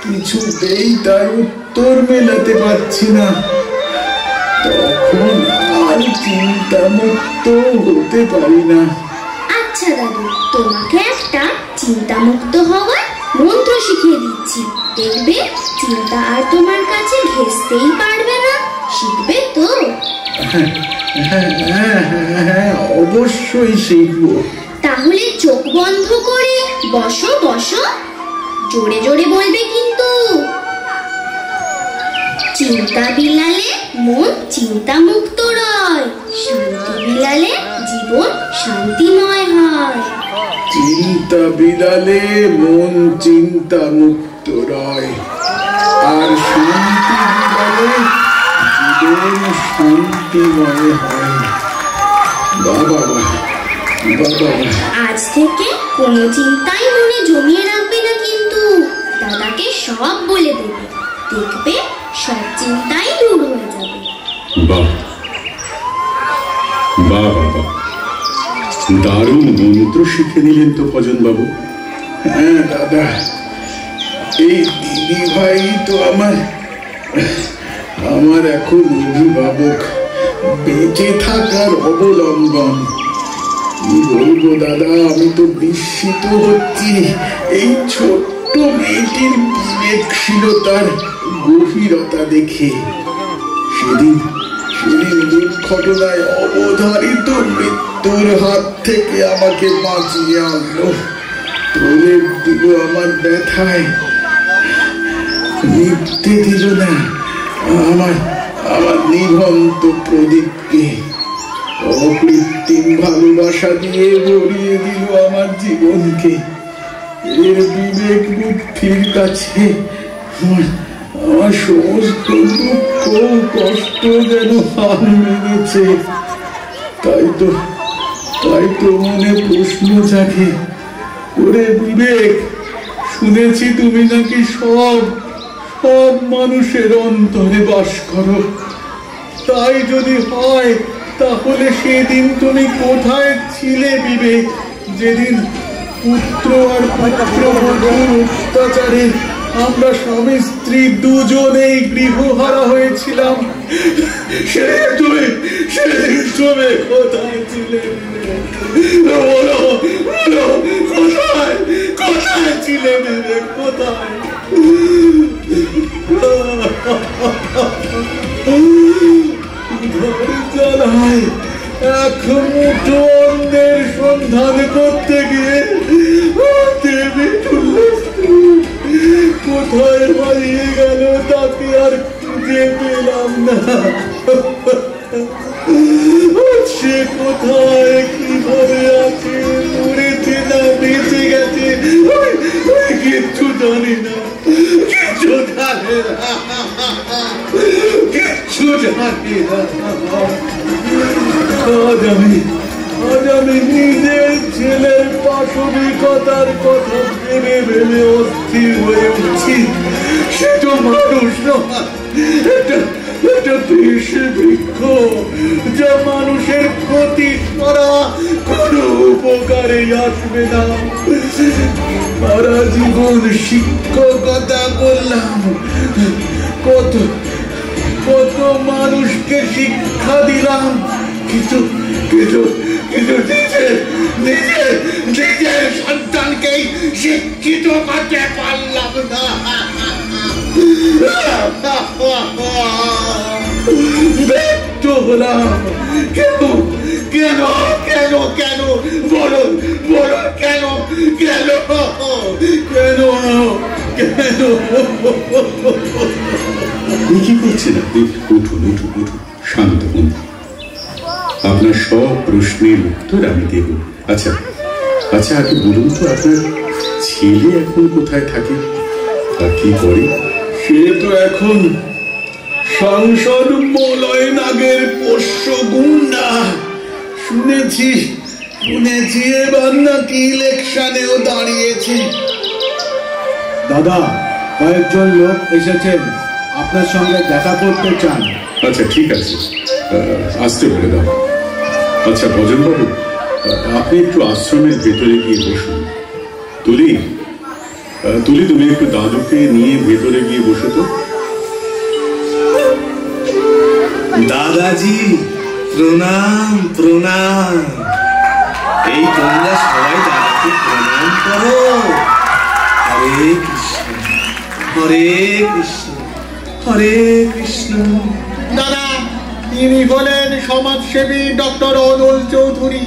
কিছুতেই তার উত্তর মেলাতে পারছি না, তখন আর চিন্তামুক্ত হতে পারি না। আচ্ছা দাদু, তোমাকে একটা চিন্তামুক্ত হওয়ার মন্ত্র শিখিয়ে দিচ্ছি, দেখবে চিন্তা আর তোমার কাছে ঘেঁষতেই পারবে না। শিখবে তো? হ্যাঁ, অবশ্যই শিখবো। তাহলে চোখ বন্ধ করে বসো বসো, জোরে জোরে বলবে কিন্তু। চিন্তা বিলালে মন চিন্তামুক্ত রয়, শান্তি বিলালে জীবন শান্তিময় হয়। চিন্তা বিলালে মন চিন্তা মুক্ত রয়, আর শান্তি বিলালে জীবন শান্তিময় হয়। বাবা বাবা, আজ থেকে কোনো চিন্তাই মনে জমিয়ে রাখবে না, কিন্তু দাদাকে সব বলে দেবে, দেখবে সব চিন্তাই দূর হয়ে যাবে। বাহ বাহ বাবা, দারুণ মন্ত্র শিখে নিলেন তো ভজন বাবু। হ্যাঁ দাদা, এই দিদি ভাই তো আমার এখন অভিভাবক, বেঁচে থাকার অবলম্বন। কি বলবো দাদা, আমি তো বিস্মিত হচ্ছি এই ছোট্ট মেয়েটির বিবেকশীলতার গভীরতা দেখে। সেদিন দুর্ঘটনায় অবধারিত মৃত্যুর হাত থেকে আমাকে বাঁচিয়ে আনলো, প্রলেপ দিল আমার ব্যথায়, নিভতে দিল না আমার নিভন্ত প্রদীপকে, অকৃত্রিম ভালোবাসা দিয়ে ভরিয়ে দিল আমার জীবনকে। এর বিবেক বুদ্ধির কাছে আমার সমস্ত দুঃখ কষ্ট যেন হার মেনেছে। তাই তো মনে প্রশ্ন জাগে, ওরে বিবেক, শুনেছি তুমি নাকি সব মানুষের অন্তরে বাস করো। তাই যদি হয়, তাহলে সেদিন তুমি কোথায় ছিলে বিবেক, যেদিন পুত্র আর পুত্রবধূর অত্যাচারে আমরা স্বামী স্ত্রী দুজনেই গৃহহারা হয়েছিলাম? সেদিন তুমি কোথায় ছিলে? বলো বলো, কোথায় ছিলে বিবেক, কোথায়? এক মুঠো অন্যের সন্ধান করতে গিয়ে কোথায় হারিয়ে গেল তাকে আর খুঁজে পেলাম না। সে কোথায় কিভাবে আছে, মরেছে না বেঁচে গেছে, কিচ্ছু জানি না, কিচ্ছু জানি না, কিচ্ছু জানি না। আজ আমি নিজের ছেলের পাশবিকতার কথা ভেবে অস্থির হয়ে উঠছি। সে তো মানুষ নয়, এটা বিষ বৃক্ষ, যা মানুষের ক্ষতি করা কোনো উপকারে আসবে না। সারা জীবন শিক্ষকতা করলাম, কত মানুষকে শিক্ষা দিলাম, কিন্তু নিজের সন্তানকেই শিক্ষিত করতে পারলাম না। ব্যর্থ হলাম। কেন কেন কেন কেন বলুন বলুন, কেন কেন কেন কেন? কি করছেন আপনি? উঠুন উঠুন উঠুন, শান্ত হন। আপনার সব প্রশ্নের উত্তর আমি দেব। আচ্ছা আচ্ছা, আগে বলুন তো, আপনার ছেলে এখন কোথায় থাকে আর কি করে? সে তো এখন সাংসদ মলয় নাগের পোষ্য গুন্ডা। শুনেছি এবার নাকি ইলেকশনেও দাঁড়িয়েছে। দাদা, কয়েকজন লোক এসেছেন, আপনার সঙ্গে দেখা করতে চান। আচ্ছা ঠিক আছে, আসতে বলে দাও। আচ্ছা ভজনবাবু, আপনি একটু আশ্রমের ভেতরে গিয়ে বসুন। তুলি, তুমি একটু দাদুকে নিয়ে ভেতরে গিয়ে বসো তো। দাদাজি প্রণাম প্রণাম। এই তোমরা সবাই দাদাকে প্রণাম করো। হরে কৃষ্ণ হরে কৃষ্ণ হরে কৃষ্ণ। দাদা, তিনি হলেন সমাজসেবী ডক্টর অনুল চৌধুরী।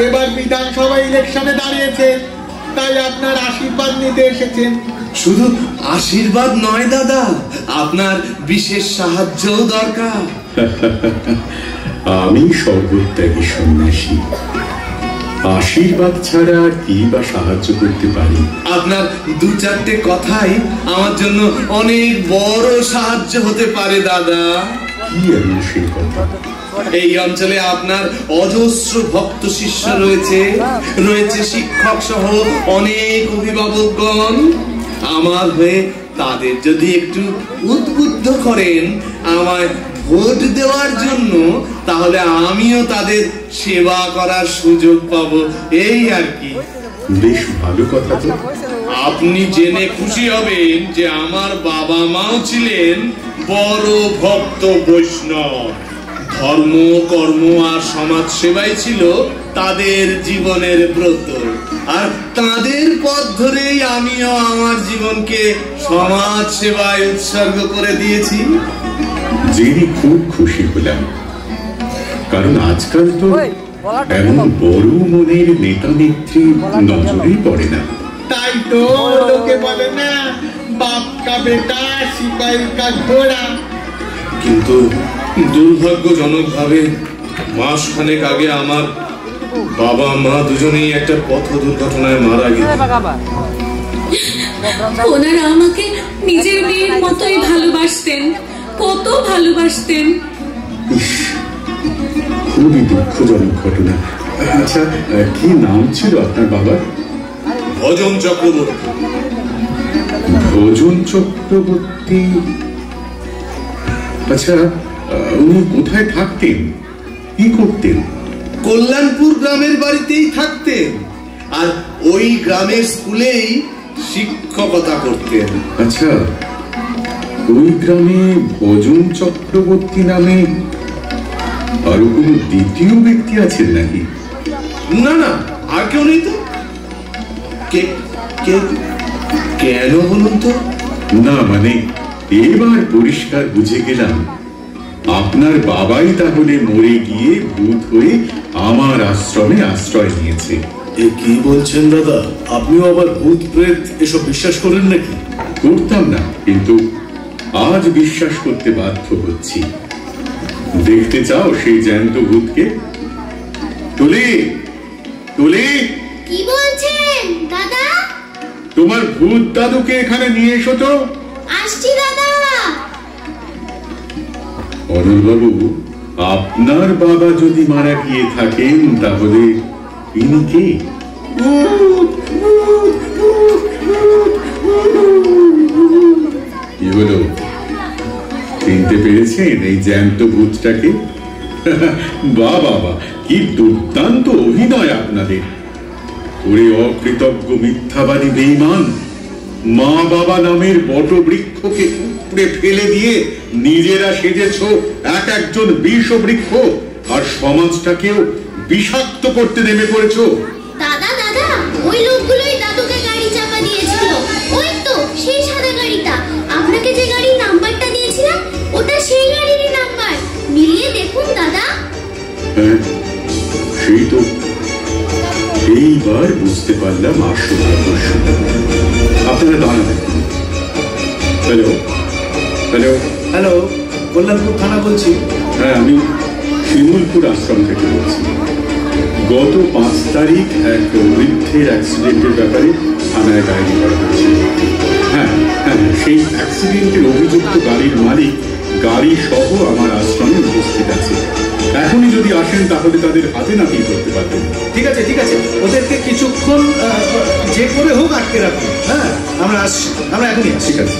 এবার বিধানসভা ইলেকশনে দাঁড়িয়েছে। তাই আপনার আশীর্বাদ নিতে এসেছেন। শুধু আশীর্বাদ নয় দাদা, আপনার বিশেষ সাহায্যও দরকার। আমি সর্বত্যাগী সন্ন্যাসী, আশীর্বাদ ছাড়া আর কি বা সাহায্য করতে পারি? আপনার দু চারটে কথাই আমার জন্য অনেক বড় সাহায্য হতে পারে দাদা। কি এমন সেই কথা? এই অঞ্চলে আপনার অজস্র ভক্ত শিষ্য রয়েছে, রয়েছে শিক্ষক সহ অনেক অভিভাবকগণ। আমার হয়ে তাদের যদি একটু উদ্বুদ্ধ করেন আমায় ভোট দেওয়ার জন্য, তাহলে আমিও তাদের সেবা করার সুযোগ পাবো, এই আর কি। বেশ ভালো কথা তো। আপনি জেনে খুশি হবেন যে আমার বাবা মাও ছিলেন বড় ভক্ত বৈষ্ণব। ধর্ম, কর্ম আর সমাজ সেবাই ছিল তাদের জীবনের ব্রত, আর তাদের পথ ধরেই আমিও আমার জীবনকে সমাজ সেবায় উৎসর্গ করে দিয়েছি। জেনে খুব খুশি হলাম, কারণ আজকাল তো এমন বড় মনের নেতা নেত্রী নজরেই পড়ে না। তাই তো লোকে বলে না, বাপ কা বেটা সিপাহি কা ঘোড়া। কিন্তু দুর্ভাগ্যজনক ভাবে মাসখানেক আগে আমার বাবা মা দুজনেই একটা পথ দুর্ঘটনায় মারা গেছে। ওনারা আমাকে নিজের মেয়ের মতোই ভালোবাসতেন, কত ভালোবাসতেন। খুবই দুঃখজনক ঘটনা। আচ্ছা, কি নাম ছিল আপনার বাবার? ভজন চক্রবর্তী। ভজন চক্রবর্তী। আচ্ছা, উনি কোথায় থাকতেন, কি করতেন? কল্যাণপুর গ্রামের বাড়িতেই থাকতেন, আর ওই গ্রামের স্কুলেই শিক্ষকতা করতেন। আচ্ছা, ওই গ্রামে ভজন চক্রবর্তী নামে আরো কোনো দ্বিতীয় ব্যক্তি আছেন নাকি? না না, আর কেউ নেই তো। কেন বলুন তো? না মানে, এবার পরিষ্কার বুঝে গেলাম, আপনার বাবাই তাহলে মরে গিয়ে ভূত হয়ে আমার আশ্রমে আশ্রয় নিয়েছে। এ কি বলছেন দাদা? আপনিও আবার ভূত প্রেত এসব বিশ্বাস করেন নাকি? করতাম না, কিন্তু আজ বিশ্বাস করতে বাধ্য হচ্ছি। দেখতে চাও সেই জ্যান্ত ভূতকে? তুলি, তুলি, কি বলছেন দাদা? তোমার ভূত দাদুকে এখানে নিয়ে এসো তো। আসছি দাদা। অরুণ বাবু, আপনার বাবা যদি মারা গিয়ে থাকেন তাহলে ইনি কে? কি হলো, চিনতে পেরেছেন এই জ্যান্ত ভূতটাকে? বাবা, কি দুর্দান্ত অভিনয় আপনাদের! ওরে অকৃতজ্ঞ মিথ্যাবাদী বেঈমান, মা বাবা নামের বটবৃক্ষকে উপড়ে ফেলে দিয়ে নিজেরা সেজেছ এক একজন বিষ বৃক্ষ, আর সমাজটাকেও বিষাক্ত করতে নেমে পড়েছ। দাদা দাদা, ওই লোকগুলোই দাদুকে গাড়ি চাপা দিয়েছিল। ওই তো সেই সাদা গাড়িটা, আপনাকে যে গাড়ির নাম্বারটা দিয়েছিলাম ওটা সেই গাড়িরই নাম্বার। মিলিয়ে দেখুন দাদা। হ্যাঁ, সেই তো। এইবার বুঝতে পারলাম আসল আকর্ষণ। আপনারা দাঁড়াবেন। হ্যালো হ্যালো হ্যালো, কল্যাণপুর থানা বলছি। হ্যাঁ, আমি শিমুলপুর আশ্রম থেকে বলছি। গত 5 তারিখ এক বৃদ্ধের অ্যাক্সিডেন্টের ব্যাপারে থানায় ডায়েরি করা হয়েছে। হ্যাঁ হ্যাঁ, সেই অ্যাক্সিডেন্টের অভিযুক্ত গাড়ির মালিক গাড়ি সহ আমার আশ্রমে উপস্থিত আছে। এখনই যদি আসেন তাহলে তাদের হাতে নাতে করতে পারবেন। ঠিক আছে ঠিক আছে, ওদেরকে কিছুক্ষণ যে করে হোক আটকে রাখুন। হ্যাঁ, আমরা আসছি, আমরা এখনই আসছি। ঠিক আছে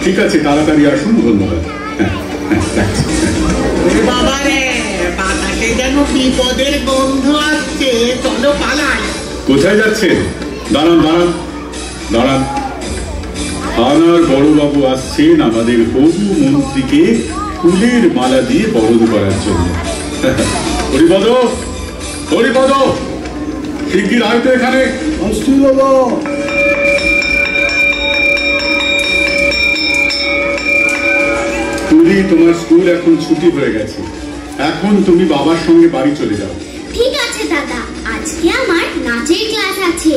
ঠিক আছে, তাড়াতাড়ি আসুন। ধন্যবাদ। হ্যাঁ হ্যাঁ, রাখছি। বাবা রে, বাতাসে যেন বিপদের গন্ধ আসছে, চলো পালাই। কোথায় যাচ্ছেন? দাঁড়ান দাঁড়ান দাঁড়ান। থানার বড়বাবু আসছেন আমাদের হবু মন্ত্রীকে ফুলের মালা দিয়ে বরণ করার জন্য। হরিপদ, হরিপদ, শিগগির আয় তো এখানে। আসছি বাবা। তুলি, তোমার স্কুল এখন ছুটি হয়ে গেছে, এখন তুমি বাবার সঙ্গে বাড়ি চলে যাও। ঠিক আছে দাদা, আজকে আমার নাচের ক্লাস আছে।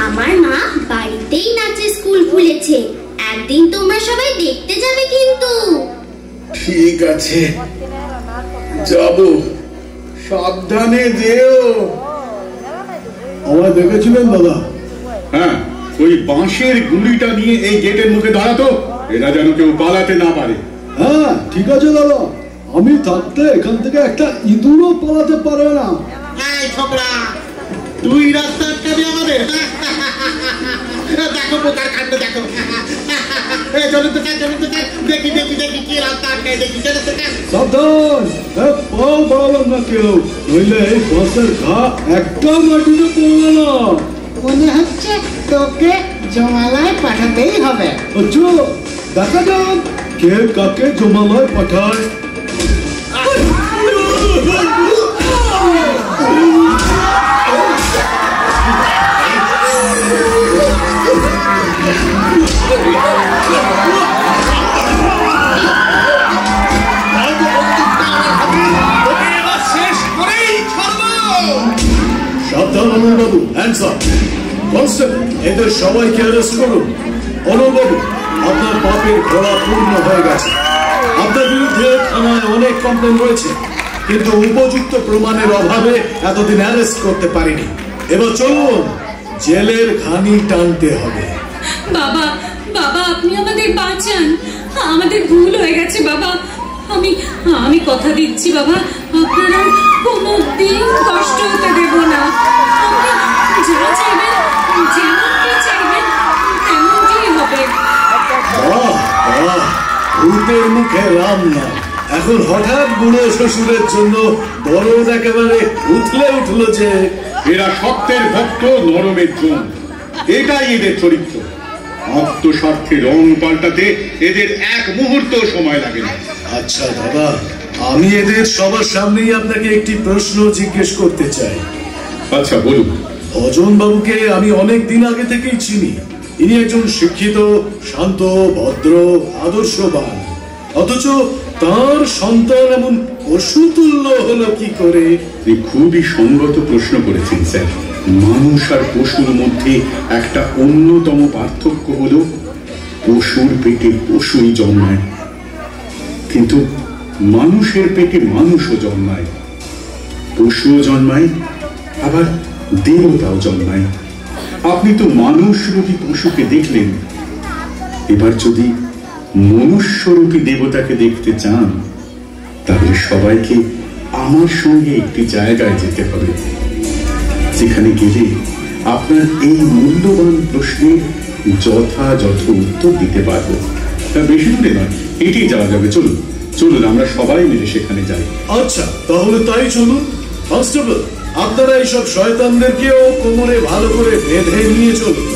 আমার মা বাড়িতেই নাচের স্কুল খুলেছে, একদিন তোমরা সবাই দেখতে যাবে কিন্তু। ঠিক আছে, যাব, সাবধানে যেও। আমায় দেখেছিলেন দাদা? হ্যাঁ, ওই বাঁশের গুলিটা নিয়ে এই গেটের মুখে দাঁড়াতো, এরা যেন কেউ পালাতে না পারে। হ্যাঁ ঠিক আছে দাদা, আমি থাকতে এখান থেকে একটা ইঁদুরও পালাতে পারে না। এই ছোকরা, তুই রাস্তা আটকাবি আমাদের? দেখো বোকার কাণ্ড, দেখো। চলো তো স্যার, চলো তো স্যার, দেখি দেখি দেখি কি রাস্তা আটকায়, দেখি। চলো তো স্যার। সাবধান, পাও বাড়াবেন না কেউ, নইলে এই বাঁশের ঘা একটা মাটিতে পড়বে না। মনে হচ্ছে তোকে জমালায় পাঠাতেই হবে। আচ্ছা, দেখা যাক কে কাকে জমালয় পাঠায়। সাবধান অনলবাবু, হ্যান্ডস আপ। কনস্টেবল, এদের সবাইকে অ্যারেস্ট করুন। অনলবাবু, আপনার পাপের ঘোড়া পূর্ণ হয়ে গেছে। আপনার বিরুদ্ধে থানায় অনেক কমপ্লেন রয়েছে, কিন্তু উপযুক্ত প্রমাণের অভাবে এতদিন অ্যারেস্ট করতে পারিনি। এবার চলুন, জেলের ঘানি টানতে হবে। বাবা, বাবা আপনি আমাদের বাঁচান, আমাদের ভুল হয়ে গেছে বাবা। আমি কথা দিচ্ছি বাবা, আপনারা কোনোদিন কষ্ট হতে দেব না। আপনি যা চাইবেন, যেমনটি চাইবেন তেমনটিই হবে। ভূতের মুখে রাম না। এখন হঠাৎ বুড়ো শ্বশুরের জন্য দরদ একেবারে উঠলে উঠলো যে। এরা সত্যের ভক্ত, নরমের জন, এটাই এদের চরিত্র। আত্মস্বার্থে রং পাল্টাতে এদের এক মুহূর্ত সময় লাগে না। আচ্ছা দাদা, আমি এদের সবার সামনেই আপনাকে একটি প্রশ্ন জিজ্ঞেস করতে চাই। আচ্ছা বলুন। অজন বাবুকে আমি অনেক দিন আগে থেকেই চিনি। ইনি একজন শিক্ষিত, শান্ত, ভদ্র, আদর্শবান, অথচ তার সন্তান এমন পশুতুল্য হলো কি করে? খুবই সঙ্গত প্রশ্ন করেছেন স্যার। মানুষ আর পশুর মধ্যে একটা অন্যতম পার্থক্য হলো পশুর পেটে পশুই জন্মায়, কিন্তু মানুষের পেটে মানুষও জন্মায়, পশুও জন্মায়, আবার দেবতাও জন্মায়। আপনি তো মানুষরূপী পশুকে দেখলেন, এবার যদি মনুষ্যরূপী দেবতাকে দেখতে চান তাহলে সবাইকে আমার সঙ্গে একটি জায়গায় যেতে হবে, যেখানে গেলে আপনার এই মূল্যবান প্রশ্নের যথাযথ উত্তর দিতে পারবো। তা বেশি দূরে নয়, এটাই যাওয়া যাবে। চলুন চলুন, আমরা সবাই মিলে সেখানে যাই। আচ্ছা তাহলে তাই চলুন। কনস্টেবল, আপনারা এইসব শয়তানদেরকেও কোমরে ভালো করে বেঁধে নিয়ে চলুন।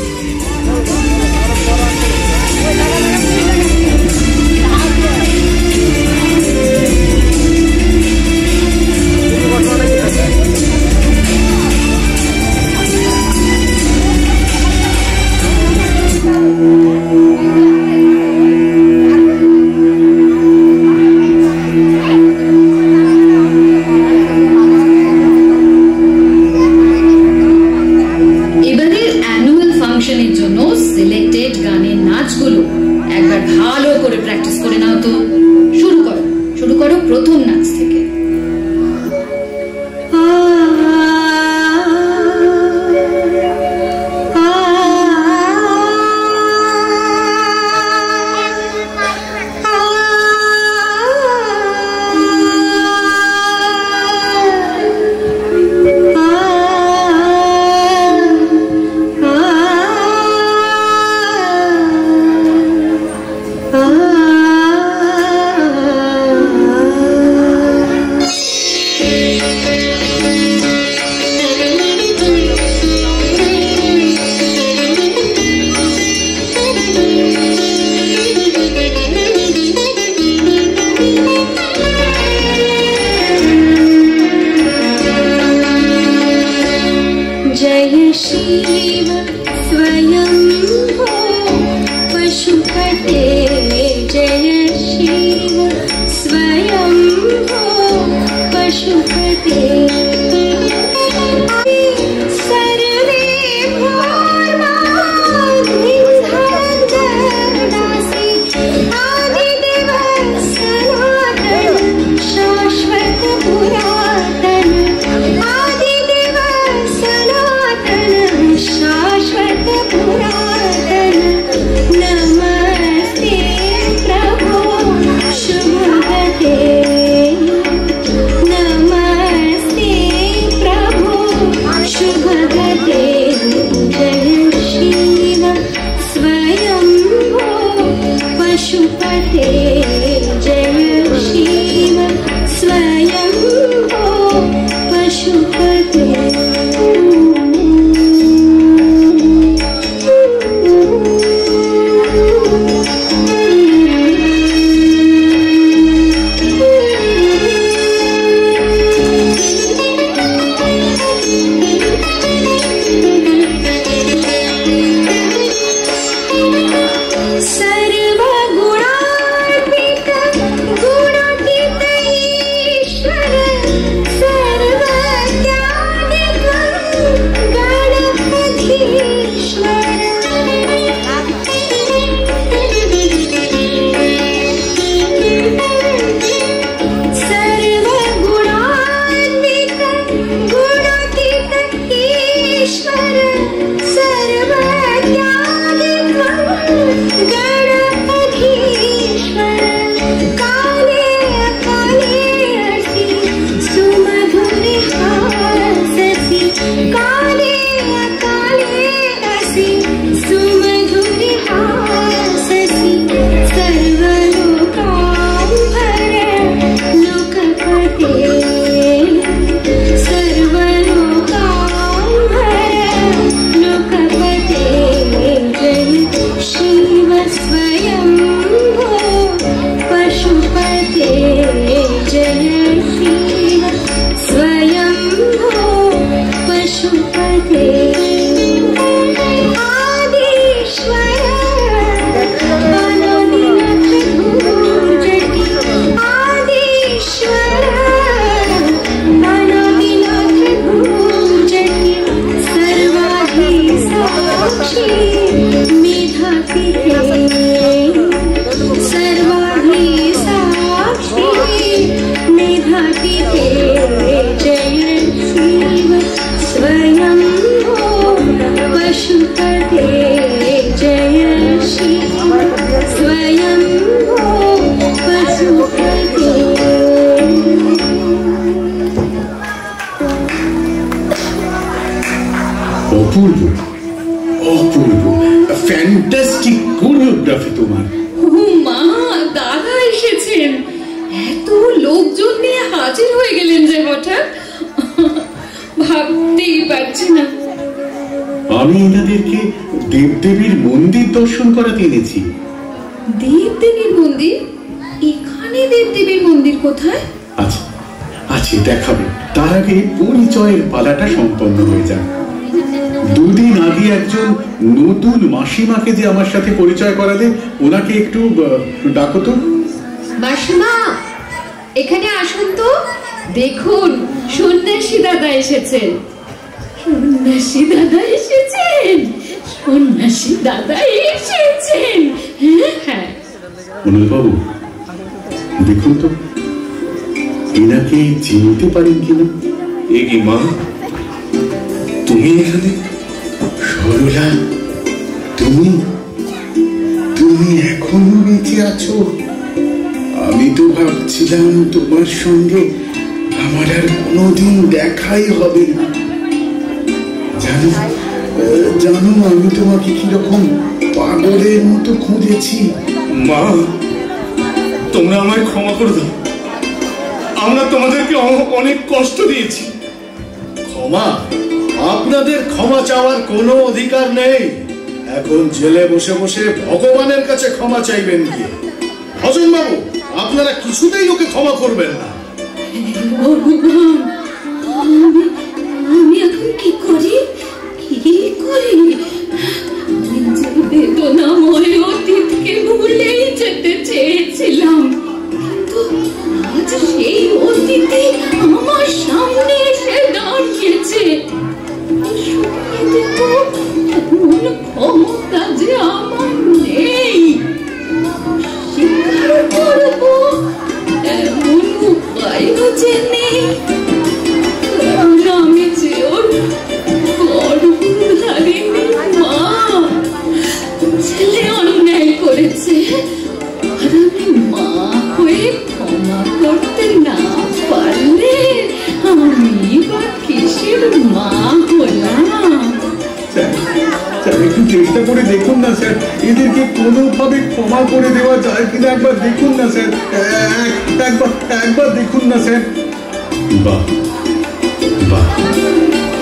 सर्वे पशुपतिते जय शिव स्वयं पशुपते जय शिव स्वयं पशुपते। অপূর্ব অপূর্ব, ফ্যান্টাস্টিক কোরিওগ্রাফি তোমার। ও মা, দাদা এসেছেন, এত লোকজন নিয়ে হাজির হয়ে গেলেন যে হঠাৎ, ভাবতেই পারছি না। আমি এনাদেরকে দেবদেবীর মন্দির দর্শন করাতে এনেছি। দেবদেবীর মন্দির? এখানে দেবদেবীর মন্দির কোথায়? আচ্ছা আচ্ছা, দেখাবো। তার আগে পরিচয়ের পালাটা সম্পন্ন হয়ে যাক। দুদিন আগে একজন নতুন মাসিমাকে যে আমার সাথে পরিচয় করালে, ওনাকে একটু ডাকো তো। মাসিমা, এখানে আসুন তো। দেখুন, সন্ন্যাসী দাদা এসেছেন। সন্ন্যাসী দাদা এসেছেন, সন্ন্যাসী দাদা এসেছেন। হ্যাঁ হ্যাঁ, অনিল বাবু, দেখুন তো এনাকে চিনতে পারেন কিনা। এ কি মা, তুমি এখানে? সরলা, তুমি তুমি এখনো বেঁচে আছো? আমি তো ভাবছিলাম তোমার সঙ্গে আমার আর কোনোদিন দেখাই হবে না। জানো জানো আমি তোমাকে কিরকম পাগলের মতো খুঁজেছি। মা, তোমরা আমায় ক্ষমা করে দাও। আমরা তোমাদেরকে অনেক কষ্ট দিয়েছি। ক্ষমা? আপনাদের ক্ষমা চাওয়ার কোনো অধিকার নেই। এখন জেলে বসে বসে ভগবানের কাছে ক্ষমা চাইবেন কি? ভজন বাবু, আপনারা কিছুতেই ওকে ক্ষমা করবেন না। আমি এখন কি করি, কি করি? বেদনাময় অতীতকে ভুলেই যেতে চেয়েছিলাম, কিন্তু আজ সেই অতীতে আমার সামনে এসে দাঁড়িয়েছে। ক্ষমতা যে আমার নেই, স্বীকার করবো এমন উপায়ও যে নেই। আমি যে ওর গর্ভধারিণী মা, ছেলে অন্যায় করেছে, আর আমি মা হয়ে ক্ষমা করতে না পারলে আমি বা কিসের মা হলাম? একটু চেষ্টা করে দেখুন না স্যার, এদেরকে কোনোভাবে ক্ষমা করে দেওয়া যায় কিনা একবার দেখুন না স্যার। একবার দেখুন না স্যার। বাহ বাহ,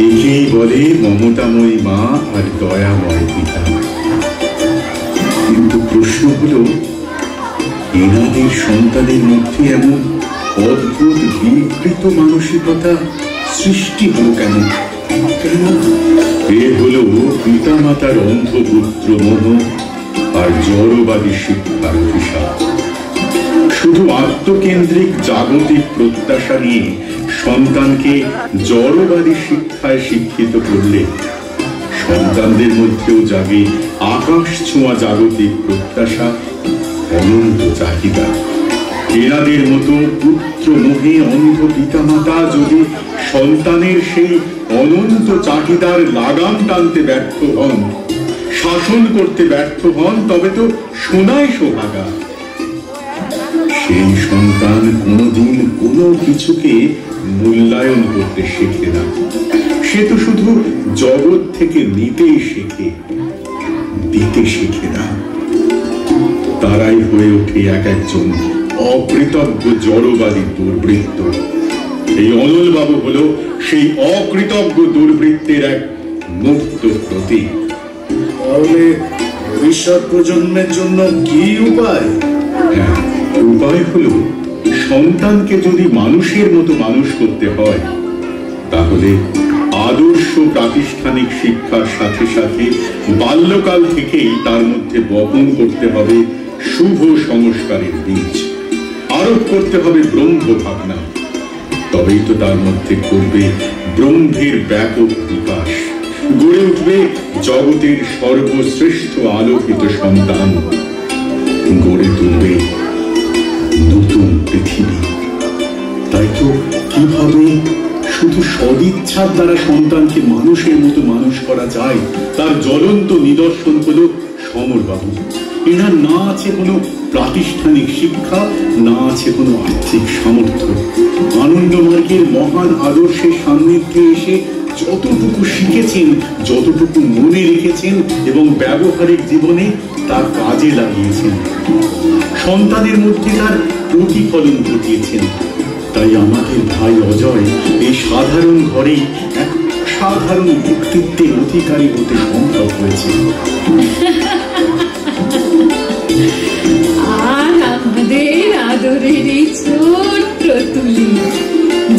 একেই বলে মমতাময়ী মা আর দয়াময় পিতা। কিন্তু প্রশ্ন হলো, এনাদের সন্তানের মধ্যে এমন অদ্ভুত বিকৃত মানসিকতা সৃষ্টি হলো কেন? এ হলো পিতা মাতার অন্ধপুত্র মোহ আর জড়বাদী শিক্ষার অভিশাপ। শুধু আত্মকেন্দ্রিক জাগতিক প্রত্যাশা নিয়ে সন্তানকে জড়বাদী শিক্ষায় শিক্ষিত করলে সন্তানদের মধ্যেও জাগে আকাশ ছোঁয়া জাগতিক প্রত্যাশা, অনন্ত চাহিদা। এনাদের মতো পুত্র মোহে অন্ধ পিতামাতা যদি সন্তানের সেই অনন্ত চাহিদার লাগাম টানতে ব্যর্থ হন, শাসন করতে ব্যর্থ হন, তবে তো সোনায় সোহাগা। সেই সন্তান কোনোদিন কোনো কিছুকে মূল্যায়ন করতে শেখে না। সে তো শুধু জগৎ থেকে নিতেই শেখে, দিতে শেখে না। তারাই হয়ে ওঠে এক একজন অকৃতজ্ঞ জড়বাদী দুর্বৃত্ত। এই অনল বাবু হলো সেই অকৃতজ্ঞ দুর্বৃত্তের এক মুক্ত প্রতীক। তাহলে ভবিষ্যৎ প্রজন্মের জন্য কি উপায়? হ্যাঁ, উপায় হলো সন্তানকে যদি মানুষের মতো মানুষ করতে হয়, তাহলে আদর্শ প্রাতিষ্ঠানিক শিক্ষার সাথে সাথে বাল্যকাল থেকেই তার মধ্যে বপন করতে হবে শুভ সংস্কারের বীজ, আরোপ করতে হবে ব্রহ্ম ভাবনা। তবেই তো তার মধ্যে করবে ব্রহ্মের ব্যাপক বিকাশ, গড়ে উঠবে জগতের সর্বশ্রেষ্ঠ আলোকিত সন্তান, গড়ে তুলবে নতুন পৃথিবী। তাই তো কিভাবে শুধু সদিচ্ছার দ্বারা সন্তানকে মানুষের মতো মানুষ করা যায় তার জ্বলন্ত নিদর্শন হলো সমরবাবু। এনার না আছে কোনো প্রাতিষ্ঠানিক শিক্ষা, না আছে কোনো আর্থিক সামর্থ্য। আনন্দমার্গের মহান আদর্শের সান্নিধ্যে এসে যতটুকু শিখেছেন, যতটুকু মনে রেখেছেন এবং ব্যবহারিক জীবনে তা কাজে লাগিয়েছেন, সন্তানের মধ্যে তার প্রতিফলন ঘটিয়েছেন। তাই আমাদের ভাই অজয় এই সাধারণ ঘরেই এক সাধারণ ব্যক্তিত্বের অধিকারী হতে সম্ভব হয়েছে। আর আমাদের আদরের এই ছোট্ট তুলি,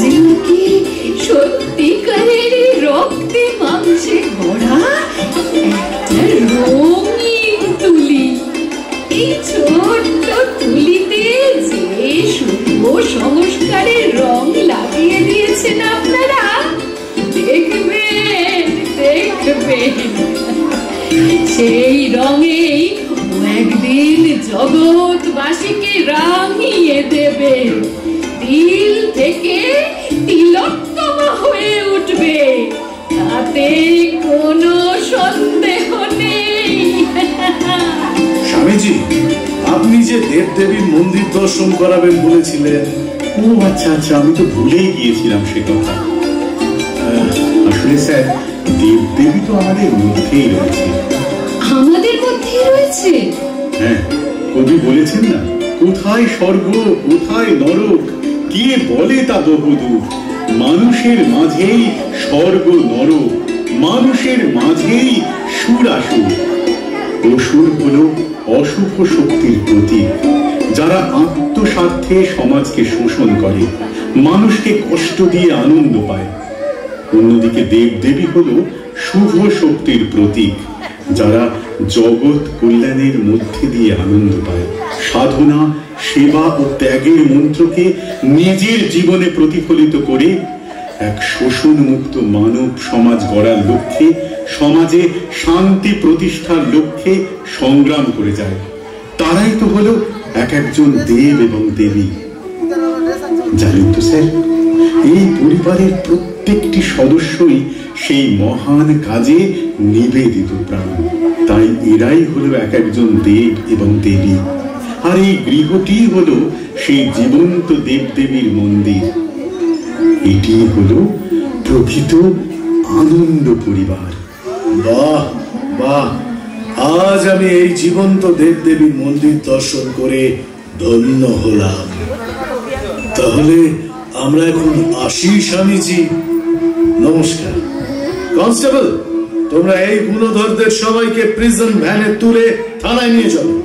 যিনি সত্যিকারের রক্তে মাংসে গড়া একটা রঙিন তুলি। এই ছোট্ট তুলিতে যে শুভ সংস্কারের রং লাগিয়ে দিয়েছেন আপনারা, দেখবেন দেখবেন সেই রঙেই একদিন জগৎবাসীকে রাঙিয়ে দেবে, তিল থেকে তিলোত্তম হয়ে উঠবে, তাতে কোনো সন্দেহ নেই। স্বামীজি, আপনি যে দেবদেবীর মন্দির দর্শন করাবেন বলেছিলেন। ও আচ্ছা আচ্ছা, আমি তো ভুলেই গিয়েছিলাম সে কথা। আসলে স্যার, দেবদেবী তো আমাদের মধ্যেই রয়েছে। আমাদের মধ্যেই রয়েছে? হ্যাঁ, কবি বলেছেন না, কোথায় স্বর্গ কোথায় নরক, কে বলে তা বহুদূর। মানুষের মাঝেই স্বর্গ নরক, মানুষের মাঝেই সুরাসুর। অসুর হলো অশুভ শক্তির প্রতীক, যারা আত্মস্বার্থে সমাজকে শোষণ করে, মানুষকে কষ্ট দিয়ে আনন্দ পায়। অন্যদিকে দেবদেবী হলো শুভ শক্তির প্রতীক, যারা জগৎ কল্যাণের মধ্যে দিয়ে আনন্দ পায়। সাধনা, সেবা ও ত্যাগের মন্ত্রকে নিজের জীবনে প্রতিফলিত করে এক শোষণ মুক্ত মানব সমাজ গড়ার লক্ষ্যে, সমাজে শান্তি প্রতিষ্ঠার লক্ষ্যে সংগ্রাম করে যায়। তারাই তো হলো এক একজন দেব এবং দেবী। জানেন তো স্যার, এই পরিবারের প্রত্যেকটি সদস্যই সেই মহান কাজে নিবেদিত প্রাণ। তাই এরাই হলো এক একজন দেব এবং দেবী। আর এই গৃহটি হলো সেই জীবন্ত দেবদেবীর মন্দির। এটি হলো প্রকৃত আনন্দ পরিবার। বাহ বাহ, আজ আমি এই জীবন্ত দেবদেবীর মন্দির দর্শন করে ধন্য হলাম। তাহলে আমরা এখন আসি স্বামীজি। নমস্কার। কনস্টেবল, তোমরা এই গুণধরদের সবাইকে প্রিজন ভ্যানে তুলে থানায় নিয়ে চলো।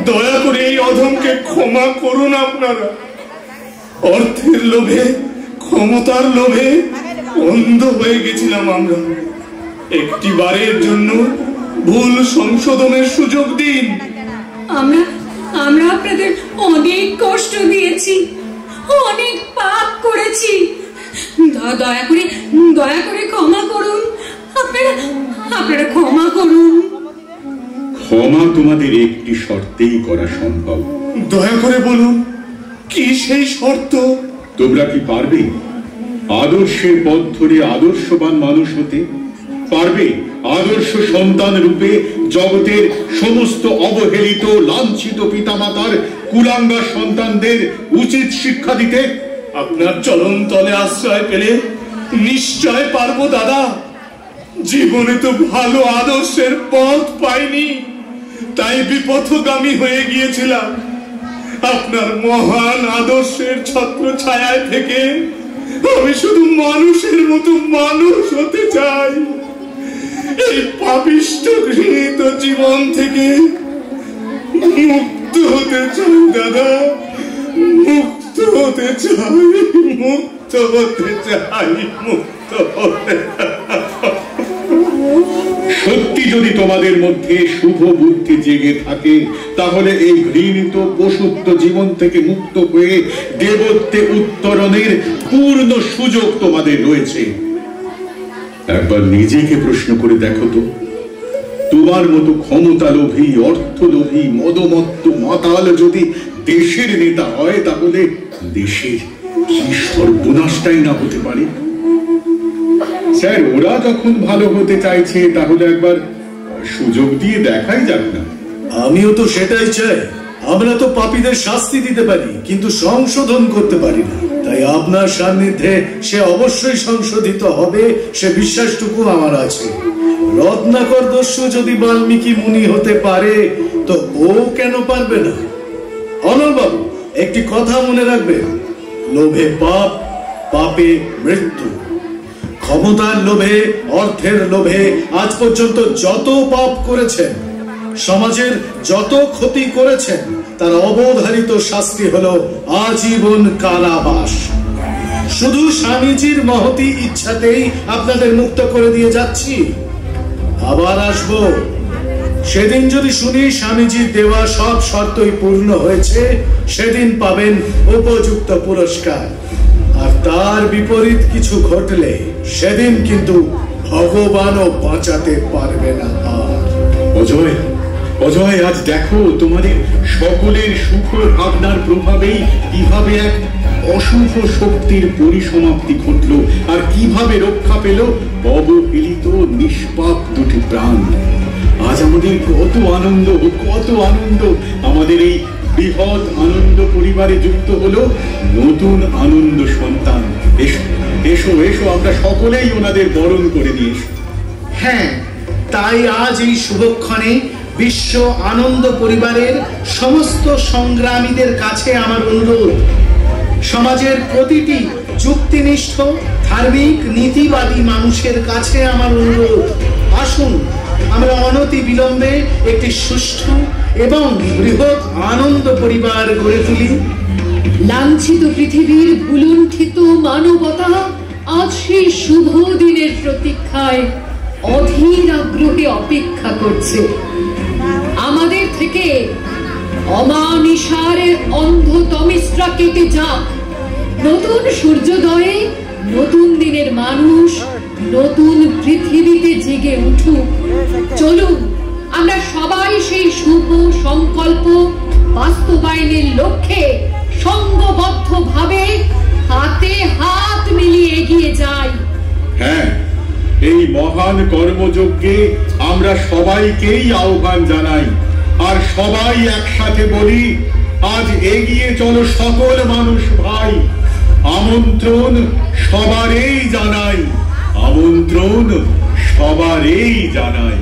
দয়া করে এই অধমকে ক্ষমা করুন আপনারা। অর্থের লোভে, ক্ষমতার লোভে অন্ধ হয়ে গেছিলাম আমরা। একটি বারের জন্য ভুল সংশোধনের সুযোগ দিন। আমরা আপনাদের অনেক কষ্ট দিয়েছি, অনেক পাপ করেছি। দয়া করে ক্ষমা করুন। আপনারা ক্ষমা করুন। ক্ষমা তোমাদের একটি শর্তেই করা সম্ভব। দয়া করে বলুন, কি সেই শর্ত? তোমরা কি পারবে আদর্শের পথ ধরে আদর্শবান মানুষ হতে? পারবে আদর্শ সন্তান রূপে জগতের সমস্ত অবহেলিত লাঞ্ছিত পিতামাতার কুলাঙ্গার সন্তানদের উচিত শিক্ষা দিতে? আপনার চরণ তলে আশ্রয় পেলে নিশ্চয় পারবো দাদা। জীবনে তো ভালো আদর্শের পথ পাইনি, তাই বিপথগামী হয়ে গিয়েছিলাম। আপনার মহান আদর্শের ছত্র ছায়ায় থেকে আমি শুধু মানুষের মতো মানুষ হতে চাই। এই পাপিষ্ঠ ঘৃণিত জীবন থেকে মুক্ত হতে চাই দাদা, মুক্ত হতে চাই, মুক্ত হতে চাই, মুক্ত হতে। সত্যি যদি তোমাদের মধ্যে শুভ বুদ্ধি জেগে থাকে, তাহলে এই ঘৃণিত পশুত্ব জীবন থেকে মুক্ত হয়ে দেবত্বে উত্তরণের পূর্ণ সুযোগ তোমাদের রয়েছে। একবার নিজেকে প্রশ্ন করে দেখো তো, তোমার মতো ক্ষমতালোভী, অর্থলোভী, মদমত্ত মাতাল যদি দেশের নেতা হয়, তাহলে দেশের কি সর্বনাশটাই না হতে পারে। স্যার, ওরা যখন ভালো হতে চাইছে তাহলে একবার সুযোগ দিয়ে দেখাই যাক না। আমিও তো সেটাই চাই। আমরা তো পাপীদের শাস্তি দিতে পারি, কিন্তু সংশোধন করতে পারি না। তাই আপনার সান্নিধ্যে সে অবশ্যই সংশোধিত হবে, সে বিশ্বাসটুকু আমার আছে। রত্নাকর দস্যু যদি বাল্মীকি মুনি হতে পারে, তো ও কেন পারবে না? অনলবাবু, একটি কথা মনে রাখবেন, লোভে পাপ, পাপে মৃত্যু। ক্ষমতার লোভে, অর্থের লোভে আজ পর্যন্ত যত পাপ করেছেন, সমাজের যত ক্ষতি করেছেন, তার অবধারিত শাস্তি হলো আজীবন কারাবাস। শুধু স্বামীজির মহতি ইচ্ছাতেই আপনাদের মুক্ত করে দিয়ে যাচ্ছি। আবার আসবো, সেদিন যদি শুনি স্বামীজির দেওয়া সব শর্তই পূর্ণ হয়েছে, সেদিন পাবেন উপযুক্ত পুরস্কার। আর তার বিপরীত কিছু ঘটলে সেদিন কিন্তু ভগবানও বাঁচাতে পারবে না। আর অজয়, অজয়, আজ দেখো তোমাদের সকলের সুখ ভাবনার প্রভাবেই কিভাবে এক অশুভ শক্তির পরিসমাপ্তি ঘটলো, আর কিভাবে রক্ষা পেল অবহেলিত নিষ্পাপ দুটি প্রাণ। আজ আমাদের কত আনন্দ, কত আনন্দ। আমাদের এই বৃহৎ আনন্দ পরিবারে যুক্ত হলো নতুন আনন্দ সন্তান। এসো এসো এসো, আমরা সকলেই ওনাদের বরণ করে নিয়ে এসো। হ্যাঁ, তাই আজ এই শুভক্ষণে বিশ্ব আনন্দ পরিবারের সমস্ত সংগ্রামীদের কাছে আমার অনুরোধ, সমাজের প্রতিটি যুক্তিনিষ্ঠ ধার্মিক নীতিবাদী মানুষের কাছে আমার অনুরোধ, আসুন আমরা অনতি বিলম্বে একটি সুষ্ঠু এবং বৃহৎ আনন্দ পরিবার গড়ে তুলি। লাঞ্ছিত পৃথিবীর ভুলুণ্ঠিত মানবতা আজ সেই শুভ দিনের প্রতীক্ষায় অধীর আগ্রহে অপেক্ষা করছে। আমাদের থেকে অমানিসারের অন্ধতমিস্ত্রা কেটে যাক, নতুন সূর্যোদয়ে নতুন দিনের মানুষ নতুন পৃথিবীতে জেগে উঠুক। চলুন আমরা সবাই সেই শুভ সংকল্প বাস্তবায়নের লক্ষ্যে সংঘবদ্ধভাবে হাতে হাত মিলিয়ে এগিয়ে যাই। হ্যাঁ, এই মহান কর্মযজ্ঞে আমরা সবাইকেই আহ্বান জানাই, আর সবাই একসাথে বলি, আজ এগিয়ে চলো সকল মানুষ ভাই। আমন্ত্রণ সবারই জানাই, আমন্ত্রণ সবারই জানাই।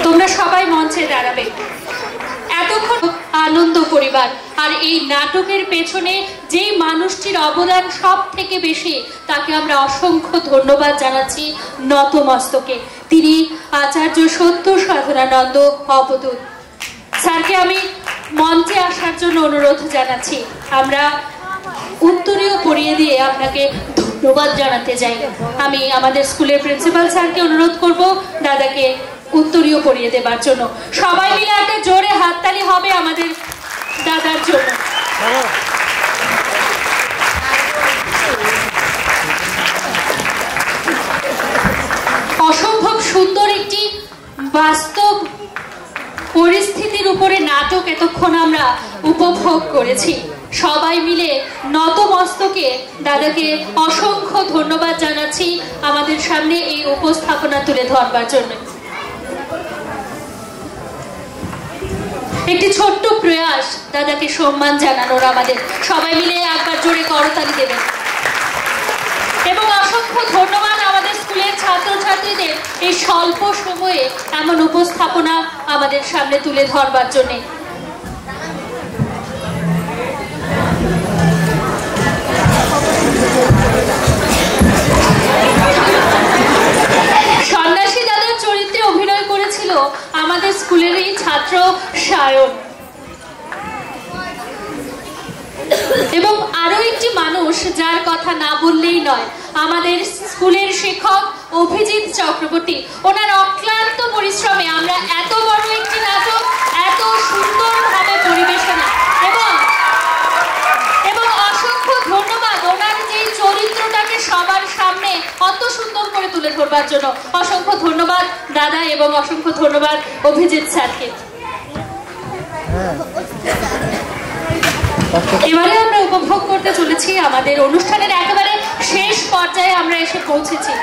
তোমরা সবাই মঞ্চে দাঁড়াবে। এতক্ষণ আনন্দ পরিবার, আর এই নাটকের পেছনে যেই মানুষটির অবদান সব থেকে বেশি, তাকে আমরা অসংখ্য ধন্যবাদ জানাচ্ছি নতমস্তকে। তিনি আচার্য সত্য সাধনানন্দ অবধূত স্যারকে আমি মঞ্চে আসার জন্য অনুরোধ জানাচ্ছি। আমরা উত্তরীয় পড়িয়ে দিয়ে আপনাকে ধন্যবাদ জানাতে চাই। আমি আমাদের স্কুলের প্রিন্সিপাল স্যারকে অনুরোধ করব দাদাকে উত্তরীয় পড়িয়ে দেবার জন্য। সবাই মিলে একটা জোরে হাততালি হবে আমাদের দাদার জন্য। অসম্ভব সুন্দর একটি বাস্তব পরিস্থিতির উপরে নাটক এতক্ষণ আমরা উপভোগ করেছি। সবাই মিলে নতমস্তকে দাদাকে অসংখ্য ধন্যবাদ জানাচ্ছি আমাদের সামনে এই উপস্থাপনা তুলে ধরবার জন্য। একটি ছোট্ট প্রয়াস দাদাকে সম্মান জানানোর, আমাদের সবাই মিলে একবার জোরে করতালি দেবেন। এবং অসংখ্য ধন্যবাদ আমাদের স্কুলের ছাত্রছাত্রীদের এই স্বল্প সময়ে এমন উপস্থাপনা আমাদের সামনে তুলে ধরবার জন্য। সন্ন্যাসী দাদার চরিত্রে অভিনয় করেছিল আমাদের স্কুলেরই ছাত্র সায়ন। এবং আরো একটি মানুষ যার কথা না বললেই নয়, আমাদের স্কুলের শিক্ষক অভিজিৎ চক্রবর্তী। ওনার অক্লান্ত পরিশ্রমে আমরা এত বড় একটি নাটক এত সুন্দরভাবে পরিবেশনা এবং অসংখ্য ধন্যবাদ ওনার যে চরিত্রটাকে সবার সামনে অত সুন্দর করে তুলে ধরবার জন্য। অসংখ্য ধন্যবাদ দাদা এবং অসংখ্য ধন্যবাদ অভিজিৎ স্যারকে। এবারে আমরা উপভোগ করতে চলেছি আমাদের অনুষ্ঠানের একেবারে শেষ পর্যায়ে আমরা এসে পৌঁছেছি।